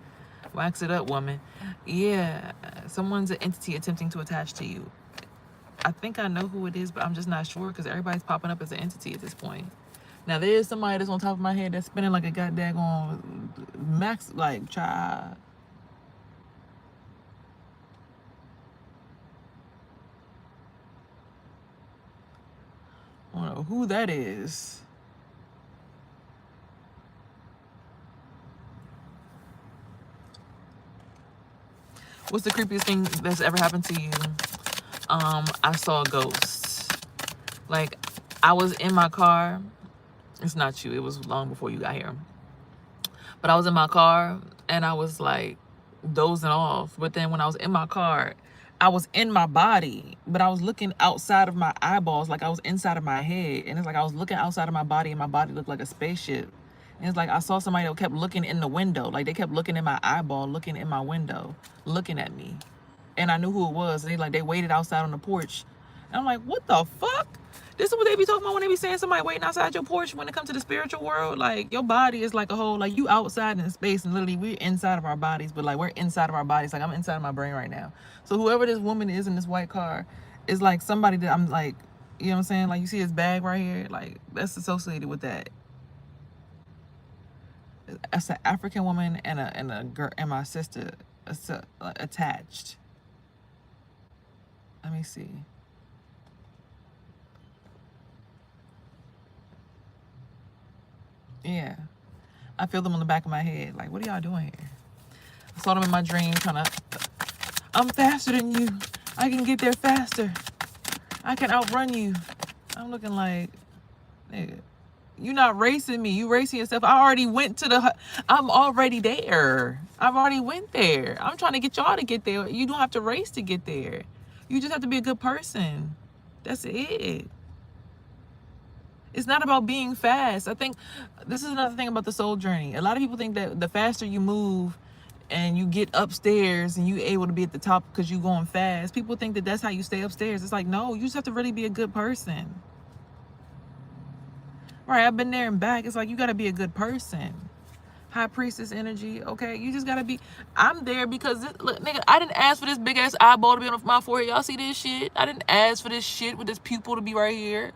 wax it up, woman. Yeah, someone's an entity attempting to attach to you. I think I know who it is, but I'm just not sure because everybody's popping up as an entity at this point. Now, there is somebody that's on top of my head that's spinning like a goddamn max, like, child. I don't know who that is. What's the creepiest thing that's ever happened to you? I saw a ghost. Like, I was in my car. It's not you. It was long before you got here. But I was in my car and I was like dozing off. But then when I was in my car, I was in my body, but I was looking outside of my eyeballs, like I was inside of my head. And it's like I was looking outside of my body and my body looked like a spaceship. And it's like I saw somebody that kept looking in the window. Like they kept looking in my eyeball, looking in my window, looking at me. And I knew who it was. And they waited outside on the porch. And I'm like, what the fuck? This is what they be talking about when they be saying somebody waiting outside your porch when it comes to the spiritual world. Like, your body is like a whole, like, you outside in space, and literally we're inside of our bodies, but, like, we're inside of our bodies. Like, I'm inside of my brain right now. So whoever this woman is in this white car is, like, somebody that I'm, like, you know what I'm saying? Like, you see his bag right here? Like, that's associated with that. That's an African woman and a girl and my sister attached. Let me see. Yeah. I feel them on the back of my head. Like, what are y'all doing here? I saw them in my dream trying to, I'm faster than you. I can get there faster. I can outrun you. I'm looking like, nigga, you not racing me. You racing yourself. I already went to I'm already there. I've already went there. I'm trying to get y'all to get there. You don't have to race to get there. You just have to be a good person. That's it. It's not about being fast. I think this is another thing about the soul journey. A lot of people think that the faster you move and you get upstairs and you able to be at the top because you're going fast, people think that that's how you stay upstairs. It's like, no, you just have to really be a good person. Right, I've been there and back. It's like, you got to be a good person. High priestess energy, okay? You just got to be. I'm there because, look, nigga, I didn't ask for this big-ass eyeball to be on my forehead. Y'all see this shit? I didn't ask for this shit with this pupil to be right here.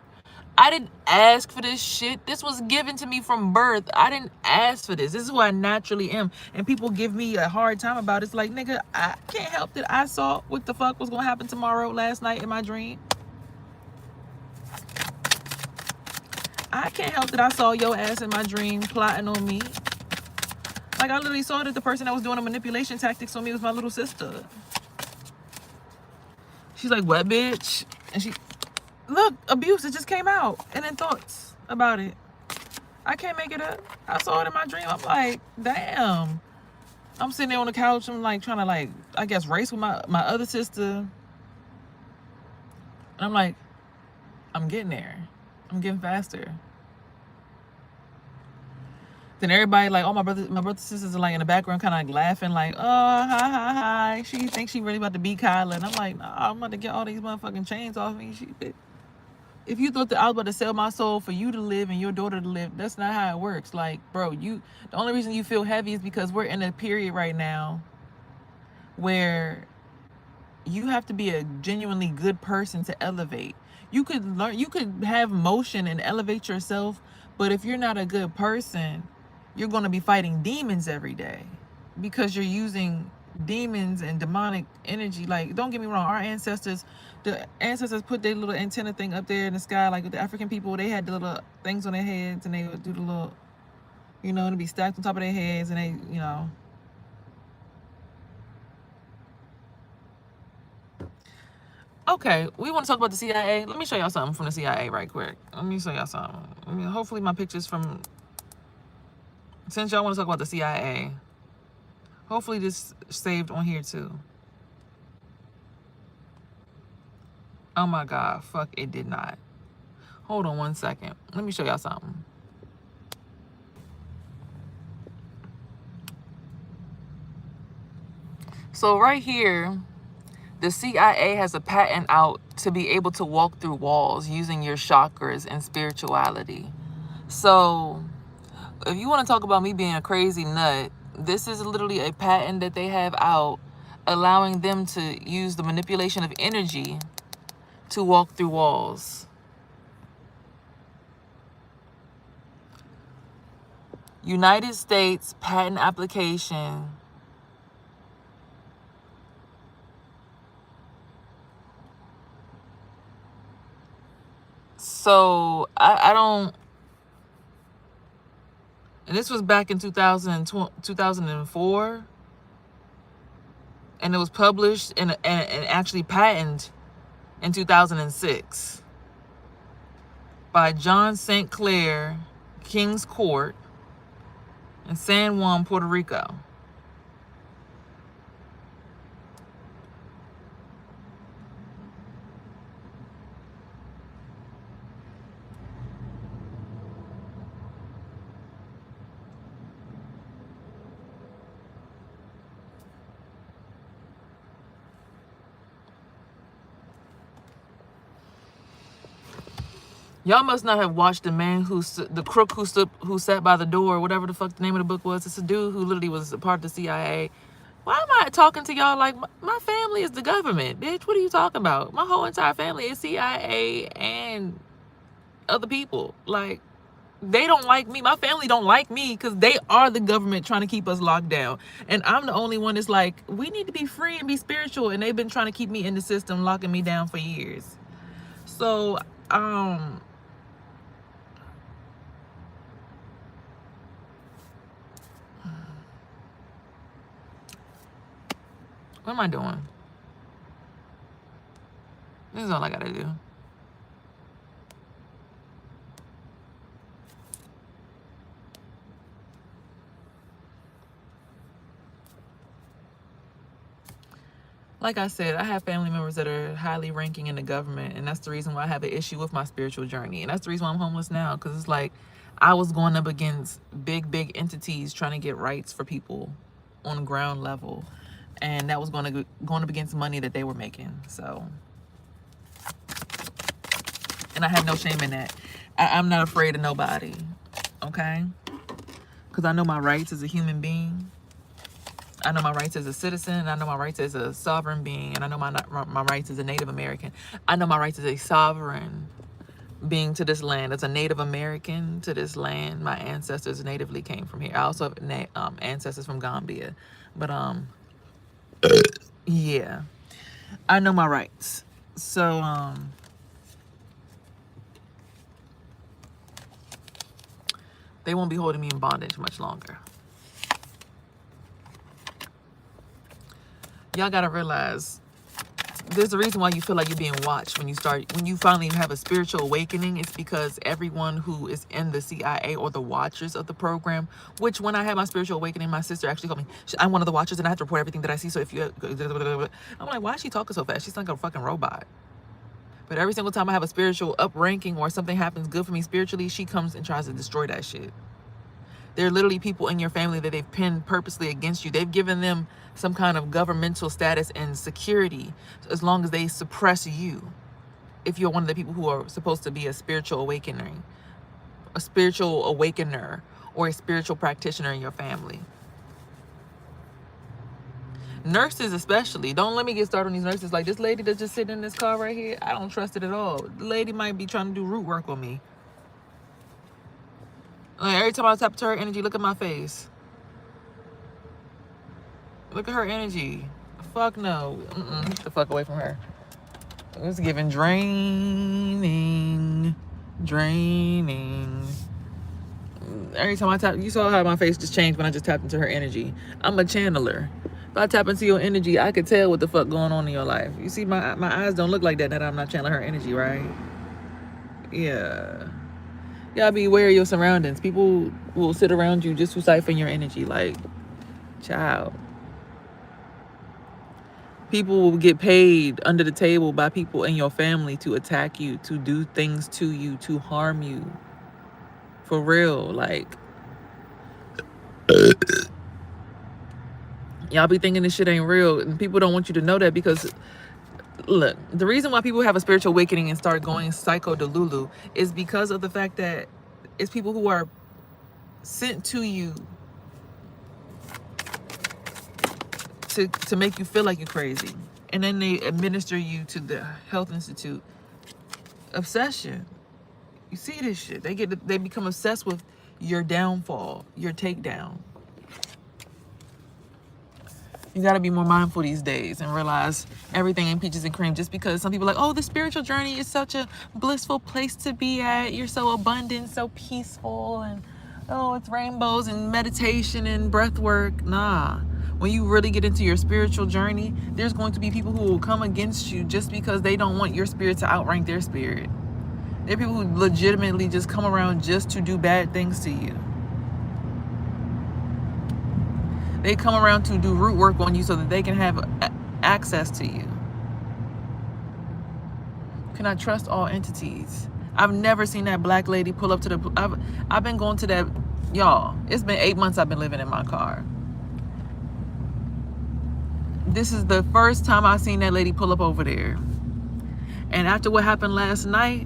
I didn't ask for this shit. This was given to me from birth. I didn't ask for this. This is who I naturally am. And people give me a hard time about it. It's like, nigga, I can't help that I saw what the fuck was going to happen tomorrow last night in my dream. I can't help that I saw your ass in my dream plotting on me. Like, I literally saw that the person that was doing the manipulation tactics on me was my little sister. She's like, what, bitch? And she... Look, abuse, it just came out. And then thoughts about it. I can't make it up. I saw it in my dream. I'm like, damn. I'm sitting there on the couch. I'm like trying to, like, I guess race with my other sister. And I'm like, I'm getting there. I'm getting faster. Then everybody, like, all my brothers and sisters are like in the background kind of like laughing, like, oh, hi. She thinks she really about to beat Kyla. And I'm like, nah, I'm about to get all these motherfucking chains off me. If you thought that I was about to sell my soul for you to live and your daughter to live, that's not how it works. Like, bro, the only reason you feel heavy is because we're in a period right now where You have to be a genuinely good person to elevate. You could learn, you could have motion and elevate yourself, but if you're not a good person, you're going to be fighting demons every day because you're using demons and demonic energy. Like, don't get me wrong, our ancestors, the ancestors put their little antenna thing up there in the sky. Like with the African people, they had the little things on their heads, and they would do the little, it'd be stacked on top of their heads, and they. Okay, we want to talk about the CIA. Let me show y'all something from the CIA right quick. Let me show y'all something. Hopefully my pictures from, since y'all want to talk about the CIA, hopefully this saved on here too. Oh my God, fuck, it did not. Hold on one second. Let me show y'all something. So right here, the CIA has a patent out to be able to walk through walls using your chakras and spirituality. So if you want to talk about me being a crazy nut, this is literally a patent that they have out allowing them to use the manipulation of energy to walk through walls. United States patent application. So I don't, and this was back in 2004, and it was published and actually patented in 2006 by John St. Clair, King's Court in San Juan, Puerto Rico. Y'all must not have watched The Man the Crook who sat by the door, whatever the fuck the name of the book was. It's a dude who literally was a part of the CIA. Why am I talking to y'all like my family is the government, bitch? What are you talking about? My whole entire family is CIA and other people. Like, they don't like me. My family don't like me because they are the government trying to keep us locked down. And I'm the only one that's like, we need to be free and be spiritual. And they've been trying to keep me in the system, locking me down for years. So, what am I doing? This is all I gotta do. Like I said, I have family members that are highly ranking in the government, and that's the reason why I have an issue with my spiritual journey. And that's the reason why I'm homeless now, because it's like I was going up against big entities trying to get rights for people on the ground level, and that was going up against money that they were making. So, and I had no shame in that. I'm not afraid of nobody, okay? Because I know my rights as a human being. I know my rights as a citizen. I know my rights as a sovereign being. And I know my rights as a Native American. I know my rights as a sovereign being to this land. As a Native American to this land, my ancestors natively came from here. I also have ancestors from Gambia. But, yeah. I know my rights. So, they won't be holding me in bondage much longer. Y'all gotta realize there's a reason why you feel like you're being watched when you finally have a spiritual awakening. It's because everyone who is in the CIA or the watchers of the program, which when I had my spiritual awakening, my sister actually told me, I'm one of the watchers and I have to report everything that I see. So if you, I'm like, why is she talking so fast? She's like a fucking robot. But every single time I have a spiritual upranking or something happens good for me spiritually, she comes and tries to destroy that shit. There are literally people in your family that they've pinned purposely against you. They've given them some kind of governmental status and security as long as they suppress you. If you're one of the people who are supposed to be a spiritual awakener, or a spiritual practitioner in your family. Nurses especially. Don't let me get started on these nurses. Like this lady that's just sitting in this car right here, I don't trust it at all. The lady might be trying to do root work on me. Like every time I tap into her energy, look at my face. Look at her energy. Fuck no. Get the fuck away from her. It's giving draining. Every time I tap, you saw how my face just changed when I just tapped into her energy. I'm a channeler. If I tap into your energy, I could tell what the fuck going on in your life. You see, my eyes don't look like that I'm not channeling her energy, right? Yeah. You gotta be aware of your surroundings. People will sit around you just to siphon your energy. Like, child. People will get paid under the table by people in your family to attack you, to do things to you, to harm you. For real, like, y'all be thinking this shit ain't real, and people don't want you to know that because, look, the reason why people have a spiritual awakening and start going psycho delulu is because of the fact that it's people who are sent to you to make you feel like you're crazy, and then they administer you to the health institute. Obsession. You see this shit. They become obsessed with your downfall, your takedown. You got to be more mindful these days and realize everything ain't peaches and cream. Just because some people are like, oh, the spiritual journey is such a blissful place to be at. You're so abundant, so peaceful, and oh, it's rainbows and meditation and breath work. Nah. When you really get into your spiritual journey, there's going to be people who will come against you just because they don't want your spirit to outrank their spirit. There are people who legitimately just come around just to do bad things to you. They come around to do root work on you so that they can have access to you. You cannot trust all entities. I've never seen that black lady pull up to the... I've been going to that... Y'all, it's been 8 months I've been living in my car. This is the first time I've seen that lady pull up over there. And after what happened last night,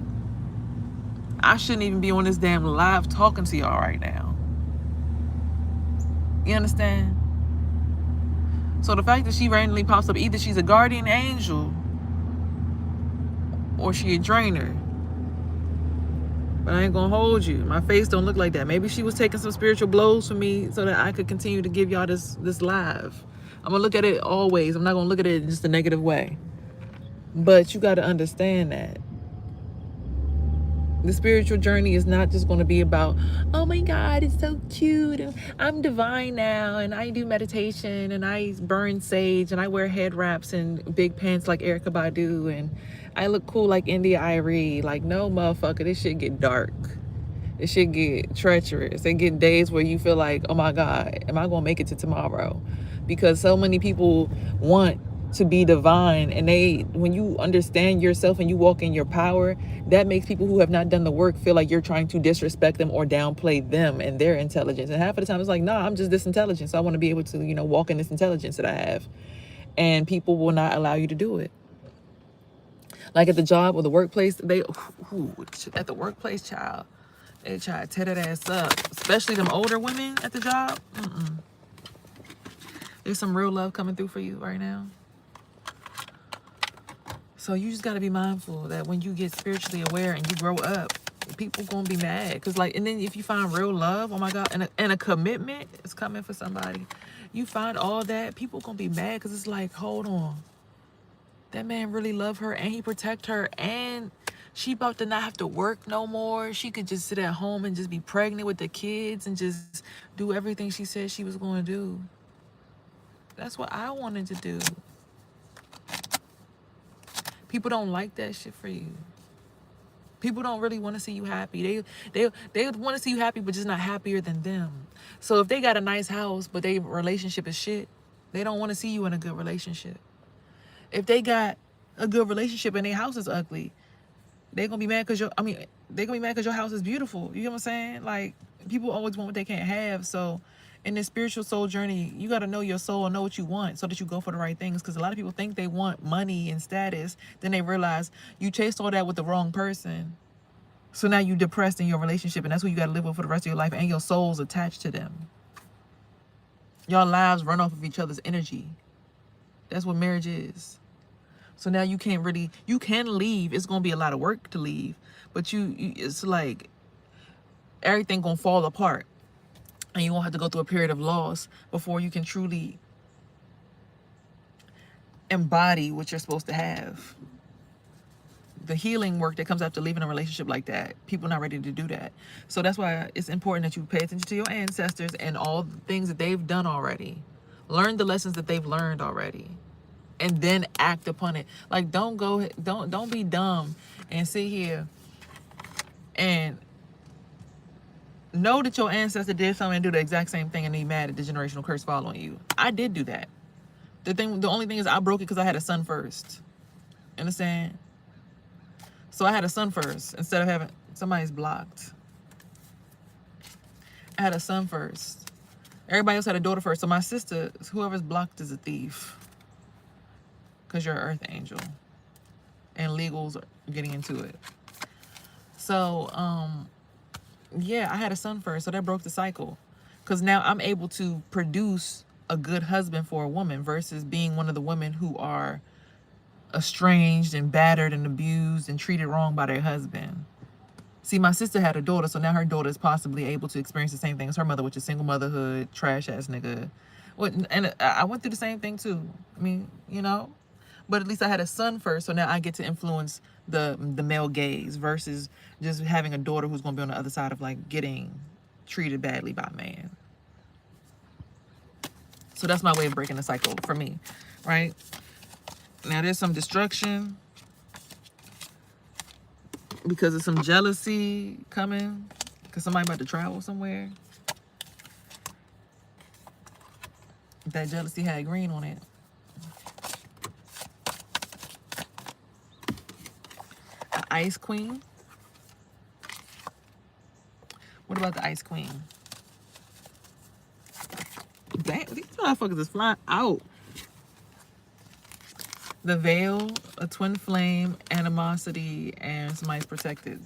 I shouldn't even be on this damn live talking to y'all right now. You understand? So the fact that she randomly pops up, either she's a guardian angel or she a drainer. But I ain't gonna hold you. My face don't look like that. Maybe she was taking some spiritual blows for me so that I could continue to give y'all this live. I'm gonna look at it always. I'm not gonna look at it in just a negative way. But you gotta understand that the spiritual journey is not just going to be about, oh my God, it's so cute, and I'm divine now, and I do meditation, and I burn sage, and I wear head wraps and big pants like Erykah Badu, and I look cool like India Arie. Like, no, motherfucker, this shit get dark. This shit get treacherous. They get days where you feel like, oh my God, am I going to make it to tomorrow? Because so many people want to be divine, and when you understand yourself and you walk in your power, that makes people who have not done the work feel like you're trying to disrespect them or downplay them and their intelligence. And half of the time it's like, nah, I'm just this intelligent, so I want to be able to, walk in this intelligence that I have. And people will not allow you to do it. Like at the job or the workplace, at the workplace, child, they try to tear that ass up, especially them older women at the job. There's some real love coming through for you right now. So you just got to be mindful that when you get spiritually aware and you grow up, people going to be mad. Because and then if you find real love, oh my God, and a commitment is coming for somebody. You find all that, people going to be mad because it's like, hold on. That man really loved her and he protect her, and she about to not have to work no more. She could just sit at home and just be pregnant with the kids and just do everything she said she was going to do. That's what I wanted to do. People don't like that shit for you. People don't really want to see you happy. They want to see you happy, but just not happier than them. So if they got a nice house, but their relationship is shit, they don't want to see you in a good relationship. If they got a good relationship and their house is ugly, they're gonna be mad because your house is beautiful. You know what I'm saying? Like, people always want what they can't have. So in this spiritual soul journey, you got to know your soul and know what you want so that you go for the right things. Because a lot of people think they want money and status. Then they realize you chased all that with the wrong person. So now you're depressed in your relationship, and that's who you got to live with for the rest of your life, and your soul's attached to them. Your lives run off of each other's energy. That's what marriage is. So now you can leave. It's gonna be a lot of work to leave, but it's like everything gonna fall apart, and you won't have to go through a period of loss before you can truly embody what you're supposed to have. The healing work that comes after leaving a relationship like that, people are not ready to do that. So that's why it's important that you pay attention to your ancestors and all the things that they've done already. Learn the lessons that they've learned already, and then act upon it. Like, don't be dumb and sit here and know that your ancestor did something and do the exact same thing and be mad at the generational curse following you. I did do that. The only thing is I broke it because I had a son first. Understand? So I had a son first instead of having somebody's blocked. I had a son first. Everybody else had a daughter first. So my sister, whoever's blocked is a thief. Because you're an earth angel. And legals are getting into it. So, yeah, I had a son first. So that broke the cycle. Because now I'm able to produce a good husband for a woman versus being one of the women who are estranged and battered and abused and treated wrong by their husband. See, my sister had a daughter, so now her daughter is possibly able to experience the same thing as her mother, which is single motherhood, trash ass nigga. And I went through the same thing too. I mean, you know, but at least I had a son first, so now I get to influence the male gaze versus just having a daughter who's gonna be on the other side of like getting treated badly by a man. So that's my way of breaking the cycle for me, right? Now there's some destruction because of some jealousy coming because somebody about to travel somewhere. That jealousy had green on it. An ice queen. What about the ice queen? Damn, these motherfuckers is flying out. The veil, a twin flame, animosity, and somebody's protected.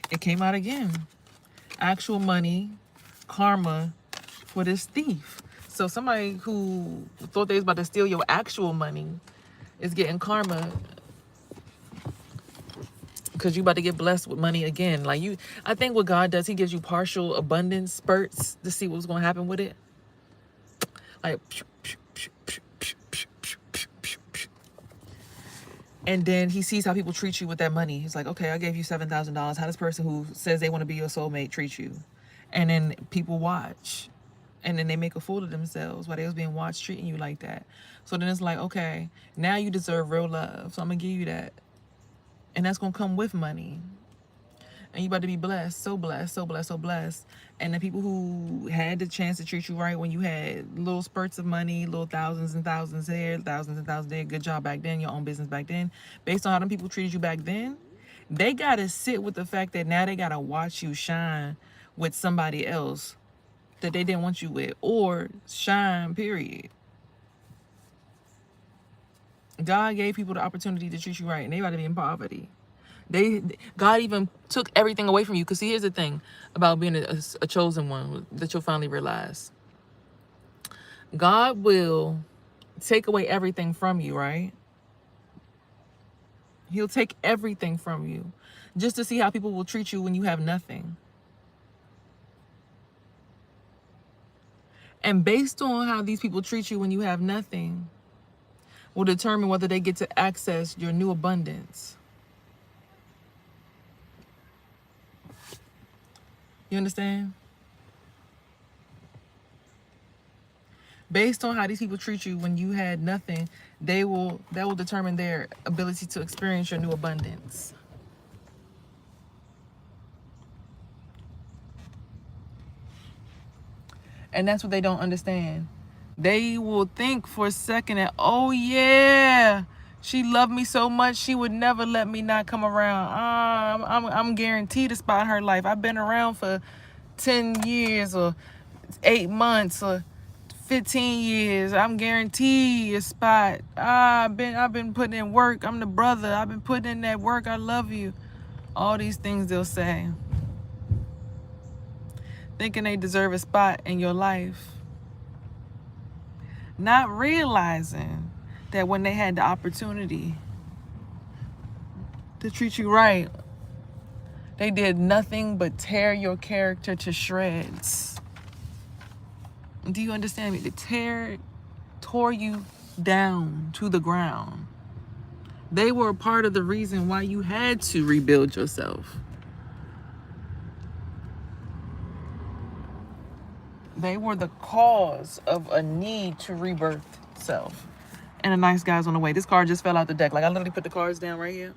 It came out again. Actual money, karma for this thief. So somebody who thought they was about to steal your actual money is getting karma because you about to get blessed with money again. Like I think what God does, he gives you partial abundance spurts to see what's going to happen with it. Like, and then he sees how people treat you with that money. He's like, okay, I gave you $7,000. How does person who says they want to be your soulmate treat you? And then people watch. And then they make a fool of themselves while they was being watched treating you like that. So then it's like, okay, now you deserve real love. So I'm going to give you that. And that's going to come with money. And you about to be blessed, so blessed, so blessed, so blessed. And the people who had the chance to treat you right when you had little spurts of money, little thousands and thousands there, thousands and thousands there, good job back then, your own business back then, based on how them people treated you back then, they got to sit with the fact that now they got to watch you shine with somebody else that they didn't want you with, or shine, period. God gave people the opportunity to treat you right, and they about to be in poverty. God even took everything away from you. Because see, here's the thing about being a chosen one that you'll finally realize. God will take away everything from you, right? He'll take everything from you just to see how people will treat you when you have nothing. And based on how these people treat you when you have nothing will determine whether they get to access your new abundance. You understand? Based on how these people treat you when you had nothing, that will determine their ability to experience your new abundance. And that's what they don't understand. They will think for a second that, oh yeah, she loved me so much, she would never let me not come around. I'm guaranteed a spot in her life. I've been around for 10 years or 8 months or 15 years. I'm guaranteed a spot. I've been putting in work. I'm the brother. I've been putting in that work. I love you. All these things they'll say. thinking they deserve a spot in your life, not realizing that when they had the opportunity to treat you right, they did nothing but tear your character to shreds. Do you understand me? They tore you down to the ground. They were a part of the reason why you had to rebuild yourself. They were the cause of a need to rebirth self. And a nice guy's on the way. This card just fell out the deck. Like, I literally put the cards down right here.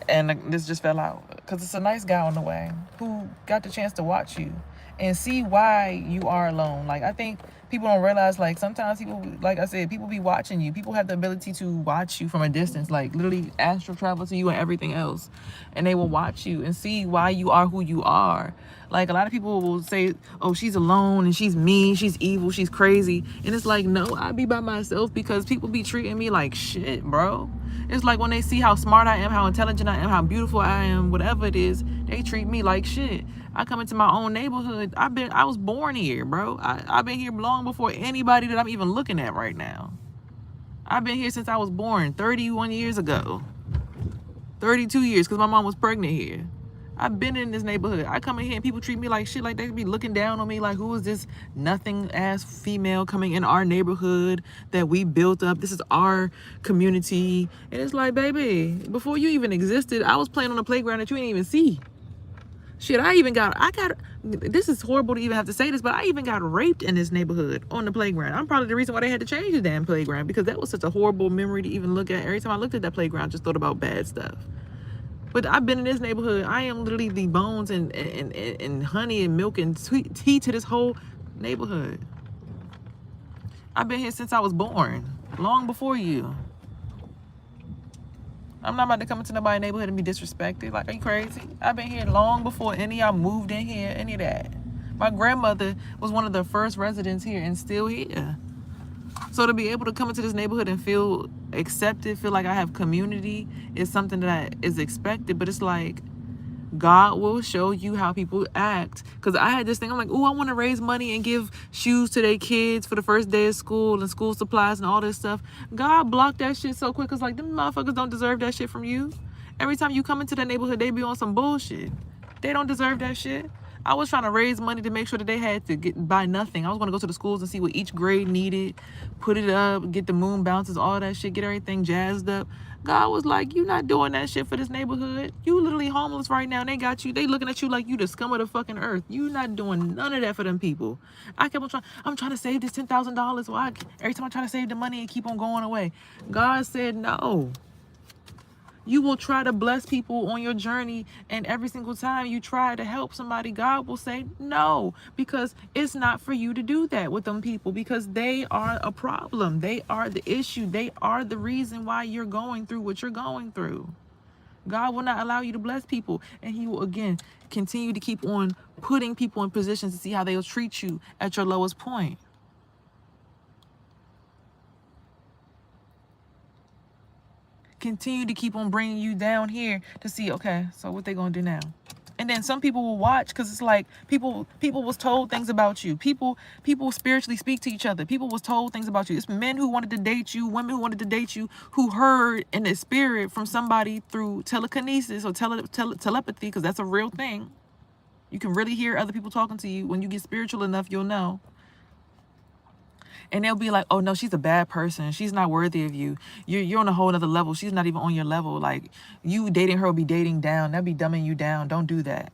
And this just fell out. Because it's a nice guy on the way who got the chance to watch you and see why you are alone. Like, I think people don't realize, like, sometimes people, like I said, people be watching you. People have the ability to watch you from a distance. Like, literally astral travel to you and everything else. And they will watch you and see why you are who you are. Like, a lot of people will say, oh, she's alone and she's mean, she's evil, she's crazy. And it's like, no, I be by myself because people be treating me like shit, bro. It's like when they see how smart I am, how intelligent I am, how beautiful I am, whatever it is, they treat me like shit. I come into my own neighborhood. I was born here, bro. I've been here long before anybody that I'm even looking at right now. I've been here since I was born 31 years ago. 32 years because my mom was pregnant here. I've been in this neighborhood. I come in here and people treat me like shit. Like they be looking down on me like, who is this nothing ass female coming in our neighborhood that we built up? This is our community. And it's like, baby, before you even existed, I was playing on a playground that you didn't even see. Shit, I got, this is horrible to even have to say this, but I even got raped in this neighborhood on the playground. I'm probably the reason why they had to change the damn playground, because that was such a horrible memory to even look at. Every time I looked at that playground, I just thought about bad stuff. But I've been in this neighborhood. I am literally the bones and honey and milk and tea to this whole neighborhood. I've been here since I was born, long before you. I'm not about to come into nobody's neighborhood and be disrespected. Like, are you crazy? I've been here long before any of y'all moved in here, any of that. My grandmother was one of the first residents here and still here. So to be able to come into this neighborhood and feel accepted, feel like I have community, is something that is expected. But it's like, God will show you how people act. Because I had this thing, I'm like, oh, I want to raise money and give shoes to their kids for the first day of school and school supplies and all this stuff. God blocked that shit so quick. It's like, them motherfuckers don't deserve that shit from you. Every time you come into that neighborhood, they be on some bullshit. They don't deserve that shit. I was trying to raise money to make sure that they had to buy nothing. I was going to go to the schools and see what each grade needed, put it up, get the moon bounces, all that shit, get everything jazzed up. God was like, you not doing that shit for this neighborhood. You literally homeless right now, and they got you. They looking at you like you the scum of the fucking earth. You not doing none of that for them people. I kept on trying. I'm trying to save this $10,000. Well, every time I try to save the money, it keep on going away. God said no. You will try to bless people on your journey, and every single time you try to help somebody, God will say no, because it's not for you to do that with them people, because they are a problem. They are the issue. They are the reason why you're going through what you're going through. God will not allow you to bless people, and he will, again, continue to keep on putting people in positions to see how they'll treat you at your lowest point. Continue to keep on bringing you down here to see, okay, so what they gonna do now? And then some people will watch, because it's like people was told things about you. People spiritually speak to each other. People was told things about you. It's men who wanted to date you, women who wanted to date you, who heard in the spirit from somebody through telekinesis or telepathy, because that's a real thing. You can really hear other people talking to you. When you get spiritual enough, you'll know. And they'll be like, oh, no, she's a bad person. She's not worthy of you. You're on a whole other level. She's not even on your level. Like, you dating her will be dating down. That'll be dumbing you down. Don't do that.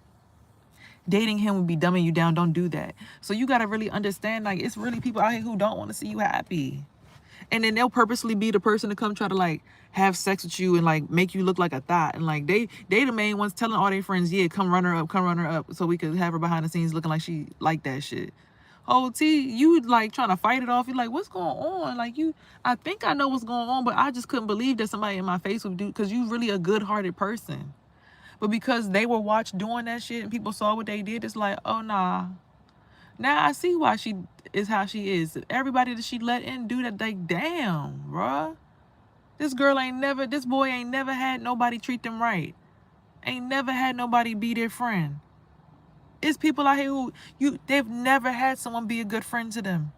Dating him would be dumbing you down. Don't do that. So you got to really understand, like, it's really people out here who don't want to see you happy. And then they'll purposely be the person to come try to, like, have sex with you and, like, make you look like a thought. And, like, they the main ones telling all their friends, yeah, come run her up so we could have her behind the scenes looking like she like that shit. Oh, T, you like trying to fight it off. You're like, what's going on? Like, I think I know what's going on, but I just couldn't believe that somebody in my face would do, because you really a good-hearted person. But because they were watched doing that shit and people saw what they did, it's like, oh, nah. Now I see why she is how she is. Everybody that she let in do that, like, damn, bruh. This boy ain't never had nobody treat them right. Ain't never had nobody be their friend. It's people out here who they've never had someone be a good friend to them.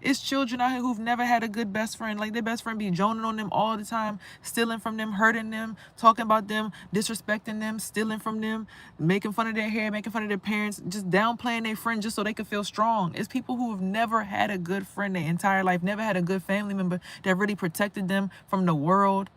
It's children out here who've never had a good best friend. Like their best friend be joning on them all the time, stealing from them, hurting them, talking about them, disrespecting them, stealing from them, making fun of their hair, making fun of their parents, just downplaying their friend just so they can feel strong. It's people who have never had a good friend their entire life, never had a good family member that really protected them from the world.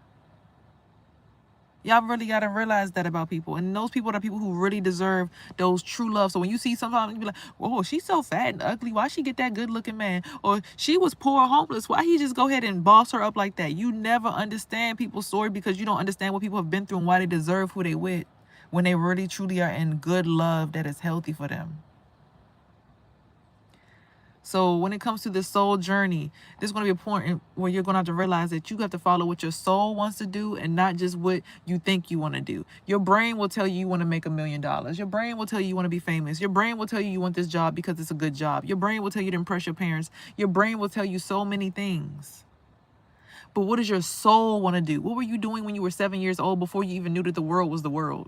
Y'all really got to realize that about people. And those people are people who really deserve those true love. So when you see sometimes, you be like, oh, she's so fat and ugly. Why she get that good looking man? Or she was poor, homeless. Why he just go ahead and boss her up like that? You never understand people's story because you don't understand what people have been through and why they deserve who they with when they really truly are in good love that is healthy for them. So when it comes to this soul journey, this is going to be a point where you're going to have to realize that you have to follow what your soul wants to do and not just what you think you want to do. Your brain will tell you want to make $1 million. Your brain will tell you want to be famous. Your brain will tell you want this job because it's a good job. Your brain will tell you to impress your parents. Your brain will tell you so many things. But what does your soul want to do? What were you doing when you were 7 years old before you even knew that the world was the world?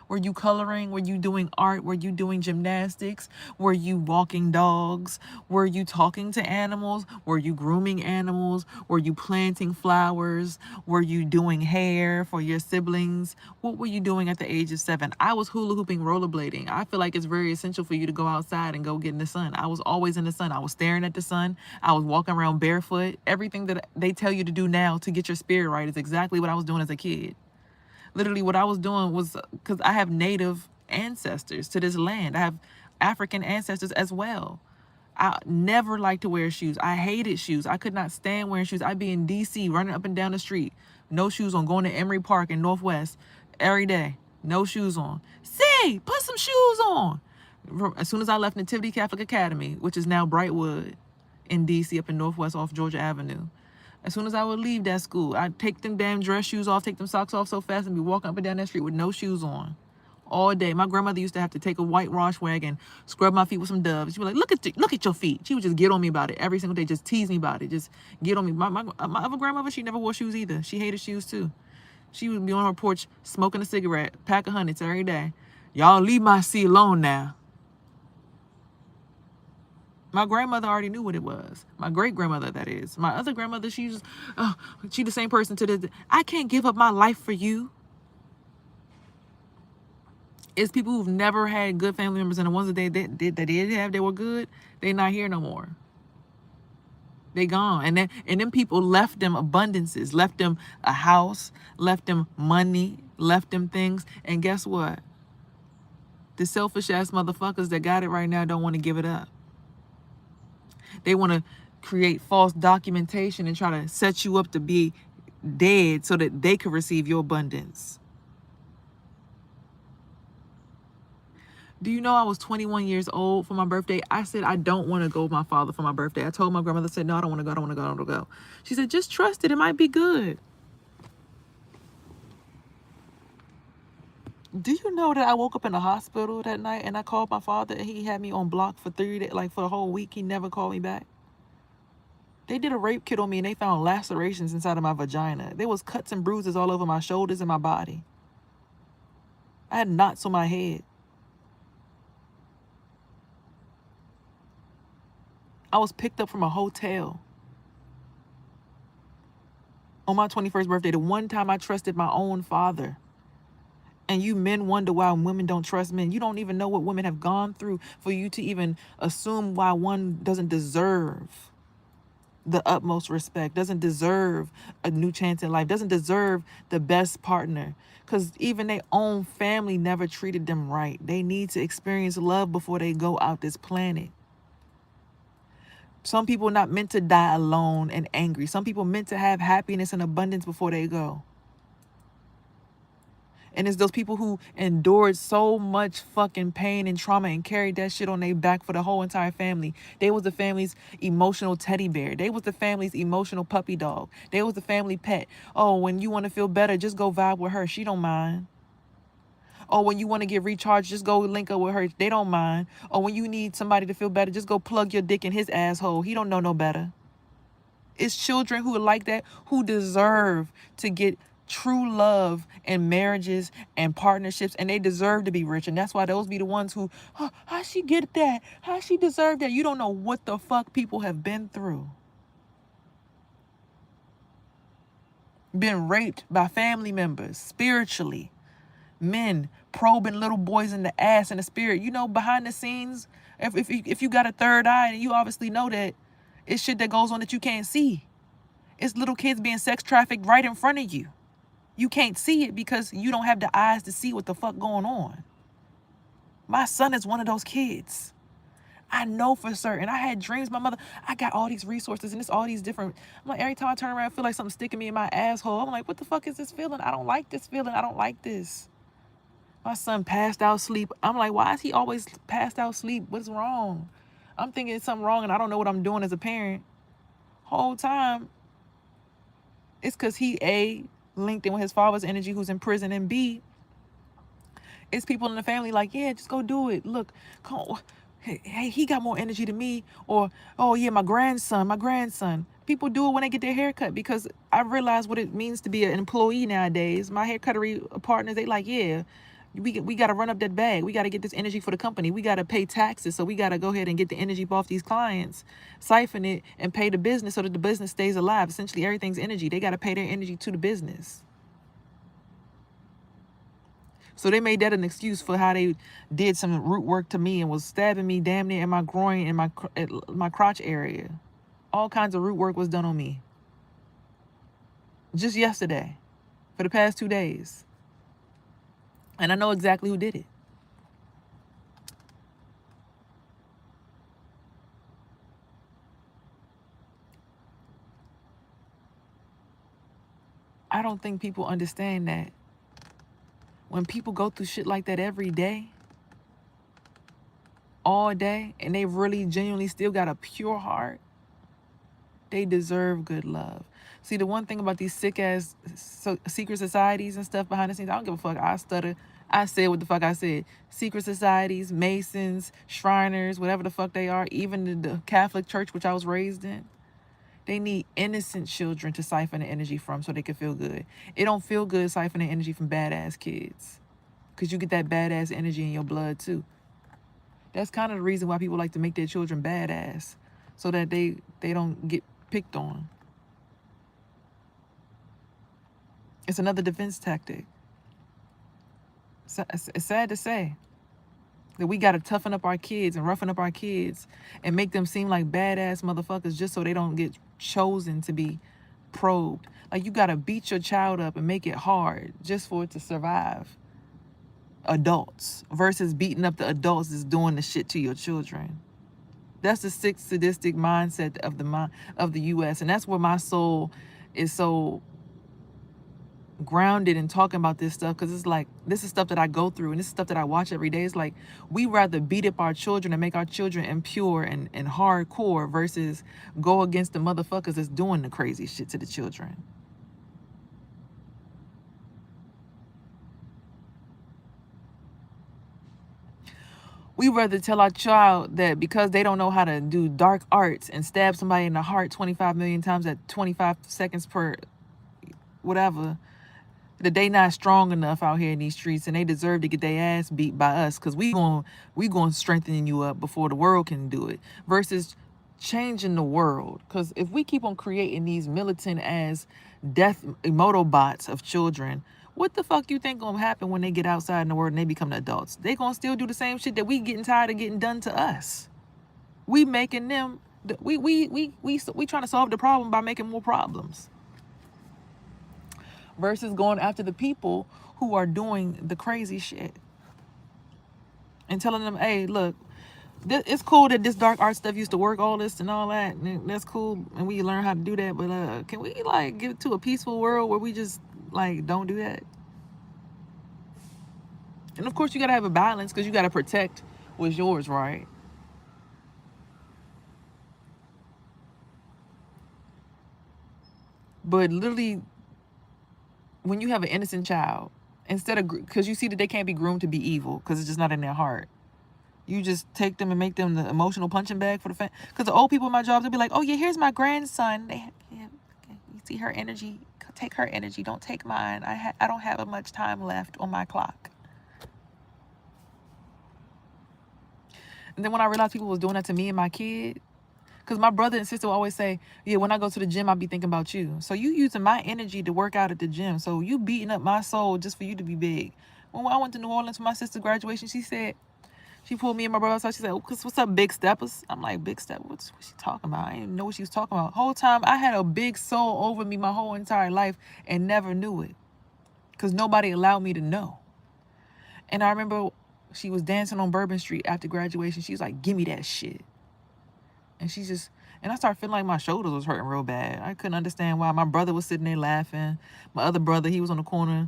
Were you coloring? Were you doing art? Were you doing gymnastics? Were you walking dogs? Were you talking to animals? Were you grooming animals? Were you planting flowers? Were you doing hair for your siblings? What were you doing at the age of 7? I was hula hooping, rollerblading. I feel like it's very essential for you to go outside and go get in the sun. I was always in the sun. I was staring at the sun. I was walking around barefoot. Everything that they tell you to do now to get your spirit right is exactly what I was doing as a kid. Literally what I was doing was, because I have native ancestors to this land. I have African ancestors as well. I never liked to wear shoes. I hated shoes. I could not stand wearing shoes. I'd be in DC running up and down the street, no shoes on, going to Emory Park in Northwest every day, no shoes on. Say, put some shoes on. As soon as I left Nativity Catholic Academy, which is now Brightwood in DC up in Northwest off Georgia Avenue, as soon as I would leave that school, I'd take them damn dress shoes off, take them socks off so fast and be walking up and down that street with no shoes on all day. My grandmother used to have to take a white wash rag and scrub my feet with some Doves. She'd be like, look at your feet. She would just get on me about it every single day, just tease me about it, just get on me. My other grandmother, she never wore shoes either. She hated shoes too. She would be on her porch smoking a cigarette, pack of hundreds every day. Y'all leave my seat alone now. My grandmother already knew what it was. My great-grandmother, that is. My other grandmother, she the same person to this. I can't give up my life for you. It's people who've never had good family members, and the ones that they did have, they were good, they're not here no more. They gone. And then people left them abundances, left them a house, left them money, left them things. And guess what? The selfish-ass motherfuckers that got it right now don't want to give it up. They want to create false documentation and try to set you up to be dead so that they could receive your abundance. Do you know I was 21 years old for my birthday? I said I don't want to go with my father for my birthday. I told my grandmother, said, no, I don't want to go, I don't want to go, I don't want to go. She said, just trust it. It might be good. Do you know that I woke up in the hospital that night and I called my father and he had me on block for 3 days, like for a whole week. He never called me back. They did a rape kit on me and they found lacerations inside of my vagina. There was cuts and bruises all over my shoulders and my body. I had knots on my head. I was picked up from a hotel on my 21st birthday, the one time I trusted my own father. And you men wonder why women don't trust men. You don't even know what women have gone through for you to even assume why one doesn't deserve the utmost respect, doesn't deserve a new chance in life, doesn't deserve the best partner. Because even their own family never treated them right. They need to experience love before they go out this planet. Some people are not meant to die alone and angry. Some people are meant to have happiness and abundance before they go. And it's those people who endured so much fucking pain and trauma and carried that shit on their back for the whole entire family. They was the family's emotional teddy bear. They was the family's emotional puppy dog. They was the family pet. Oh, when you want to feel better, just go vibe with her. She don't mind. Oh, when you want to get recharged, just go link up with her. They don't mind. Or when you need somebody to feel better, just go plug your dick in his asshole. He don't know no better. It's children who are like that who deserve to get true love in marriages and partnerships, and they deserve to be rich. And that's why those be the ones who, huh, how she get that? How she deserve that? You don't know what the fuck people have been through. Been raped by family members spiritually. Men probing little boys in the ass and the spirit. You know, behind the scenes, if you got a third eye, and you obviously know that it's shit that goes on that you can't see. It's little kids being sex trafficked right in front of you. You can't see it because you don't have the eyes to see what the fuck going on. My son is one of those kids. I know for certain. I had dreams. My mother, I got all these resources and it's all these different. I'm like, every time I turn around, I feel like something sticking me in my asshole. I'm like, what the fuck is this feeling? I don't like this feeling. I don't like this. My son passed out sleep. I'm like, why is he always passed out sleep? What's wrong? I'm thinking it's something wrong and I don't know what I'm doing as a parent. Whole time, it's because he, A, linked in with his father's energy who's in prison, and B, it's people in the family like, yeah, just go do it. Look, come on. Hey, he got more energy than me. Or, oh yeah, my grandson. People do it when they get their hair cut, because I realize what it means to be an employee nowadays. My hair cuttery partners, they like, yeah, we got to run up that bag. We got to get this energy for the company. We got to pay taxes. So we got to go ahead and get the energy off these clients, siphon it, and pay the business so that the business stays alive. Essentially, everything's energy. They got to pay their energy to the business. So they made that an excuse for how they did some root work to me and was stabbing me damn near in my groin and my crotch area. All kinds of root work was done on me. Just yesterday, for the past 2 days. And I know exactly who did it. I don't think people understand that when people go through shit like that every day, all day, and they really genuinely still got a pure heart, they deserve good love. See, the one thing about these sick ass secret societies and stuff behind the scenes, I don't give a fuck. I stutter. I said what the fuck I said. Secret societies, Masons, Shriners, whatever the fuck they are, even the Catholic Church, which I was raised in, they need innocent children to siphon the energy from so they can feel good. It don't feel good siphoning energy from badass kids, because you get that badass energy in your blood too. That's kind of the reason why people like to make their children badass, so that they don't get picked on. It's another defense tactic. It's sad to say that we got to toughen up our kids and roughen up our kids and make them seem like badass motherfuckers just so they don't get chosen to be probed. Like, you got to beat your child up and make it hard just for it to survive adults, versus beating up the adults that's doing the shit to your children. That's the sick, sadistic mindset of the U.S. And that's where my soul is so grounded in talking about this stuff, because it's like, this is stuff that I go through and this is stuff that I watch every day. It's like, we rather beat up our children and make our children impure and hardcore versus go against the motherfuckers that's doing the crazy shit to the children. We rather tell our child that because they don't know how to do dark arts and stab somebody in the heart 25 million times at 25 seconds per whatever, that they not strong enough out here in these streets and they deserve to get their ass beat by us, because we going to strengthen you up before the world can do it, versus changing the world. Because if we keep on creating these militant ass death bots of children, what the fuck you think gonna happen when they get outside in the world and they become adults? They gonna still do the same shit that we getting tired of getting done to us. We making them, we trying to solve the problem by making more problems, versus going after the people who are doing the crazy shit and telling them, hey, look, it's cool that this dark art stuff used to work, all this and all that, and that's cool, and we learn how to do that, but can we like get to a peaceful world where we just like don't do that? And of course you gotta have a balance, because you gotta protect what's yours, right? But literally, when you have an innocent child, instead of, because you see that they can't be groomed to be evil because it's just not in their heart, you just take them and make them the emotional punching bag for the because the old people in my job, they'll be like, oh yeah, here's my grandson, you see her energy take her energy. Don't take mine. I don't have much time left on my clock. And then when I realized people was doing that to me and my kid, because my brother and sister will always say, yeah, when I go to the gym, I'll be thinking about you. So you using my energy to work out at the gym. So you beating up my soul just for you to be big. When I went to New Orleans for my sister's graduation, she pulled me and my brother aside. She said, oh, what's up, big steppers? I'm like, big step? What's she talking about? I didn't even know what she was talking about. Whole time, I had a big soul over me my whole entire life and never knew it. Because nobody allowed me to know. And I remember she was dancing on Bourbon Street after graduation. She was like, give me that shit. And and I started feeling like my shoulders was hurting real bad. I couldn't understand why. My brother was sitting there laughing. My other brother, he was on the corner.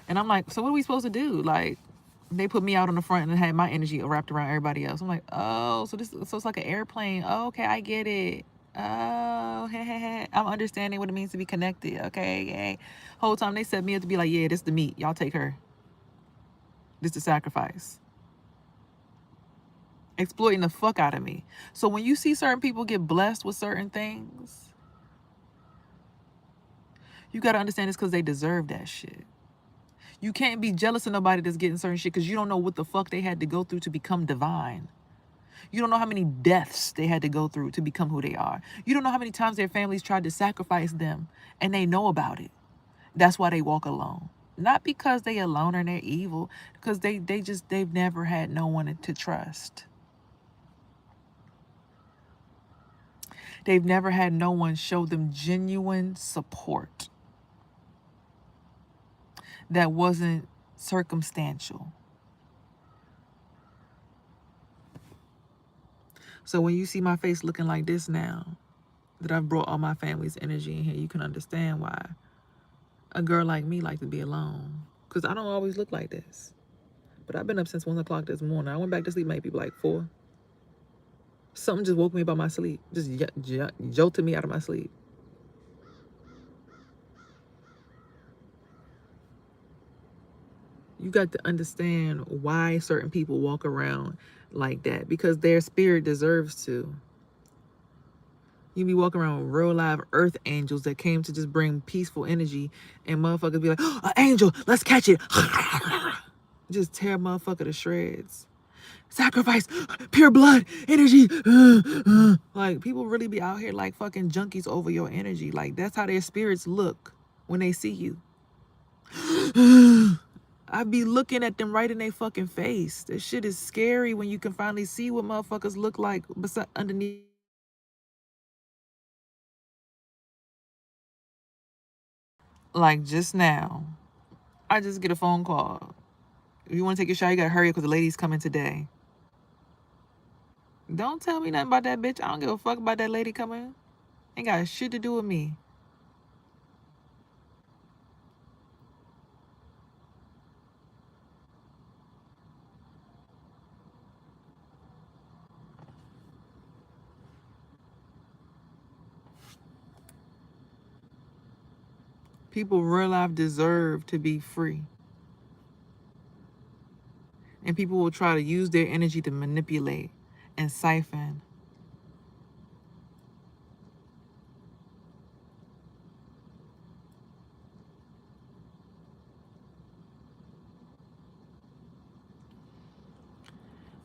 And I'm like, so what are we supposed to do? Like, they put me out on the front and had my energy wrapped around everybody else. I'm like, oh, so it's like an airplane. Oh, okay, I get it. Oh, hey. I'm understanding what it means to be connected. Okay, hey. Whole time they set me up to be like, yeah, this the meat. Y'all take her. This the sacrifice. Exploiting the fuck out of me. So when you see certain people get blessed with certain things, you got to understand it's because they deserve that shit. You can't be jealous of nobody that's getting certain shit because you don't know what the fuck they had to go through to become divine. You don't know how many deaths they had to go through to become who they are. You don't know how many times their families tried to sacrifice them and they know about it. That's why they walk alone. Not because they alone and they're evil, because they've never had no one to trust. They've never had no one show them genuine support that wasn't circumstantial. So when you see my face looking like this now, that I've brought all my family's energy in here, you can understand why a girl like me like to be alone. Because I don't always look like this. But I've been up since 1 o'clock this morning. I went back to sleep maybe like 4. Something just woke me up out my sleep. Just jolted me out of my sleep. You got to understand why certain people walk around like that. Because their spirit deserves to. You be walking around with real live earth angels that came to just bring peaceful energy. And motherfuckers be like, oh, an angel, let's catch it. Just tear motherfucker to shreds. Sacrifice, pure blood, energy. Like, people really be out here like fucking junkies over your energy. Like, that's how their spirits look when they see you. I be looking at them right in their fucking face. This shit is scary when you can finally see what motherfuckers look like underneath. Like, just now, I just get a phone call. If you want to take your shower, you gotta hurry up because the lady's coming today. Don't tell me nothing about that bitch. I don't give a fuck about that lady coming. Ain't got shit to do with me. People real life deserve to be free. And people will try to use their energy to manipulate and siphon.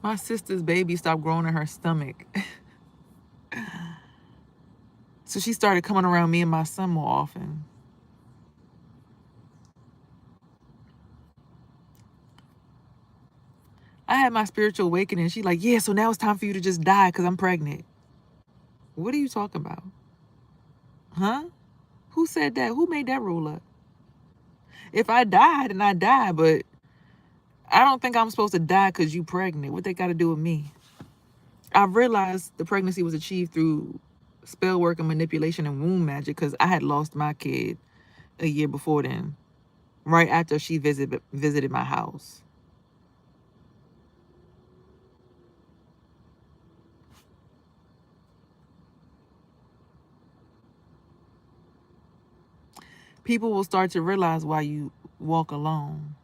My sister's baby stopped growing in her stomach. So she started coming around me and my son more often. I had my spiritual awakening. She like, yeah, so now it's time for you to just die because I'm pregnant. What are you talking about? Huh? Who said that? Who made that rule up? If I died, then I die, but I don't think I'm supposed to die because you pregnant. What they got to do with me? I realized the pregnancy was achieved through spell work and manipulation and womb magic because I had lost my kid a year before then, right after she visited my house. People will start to realize why you walk alone.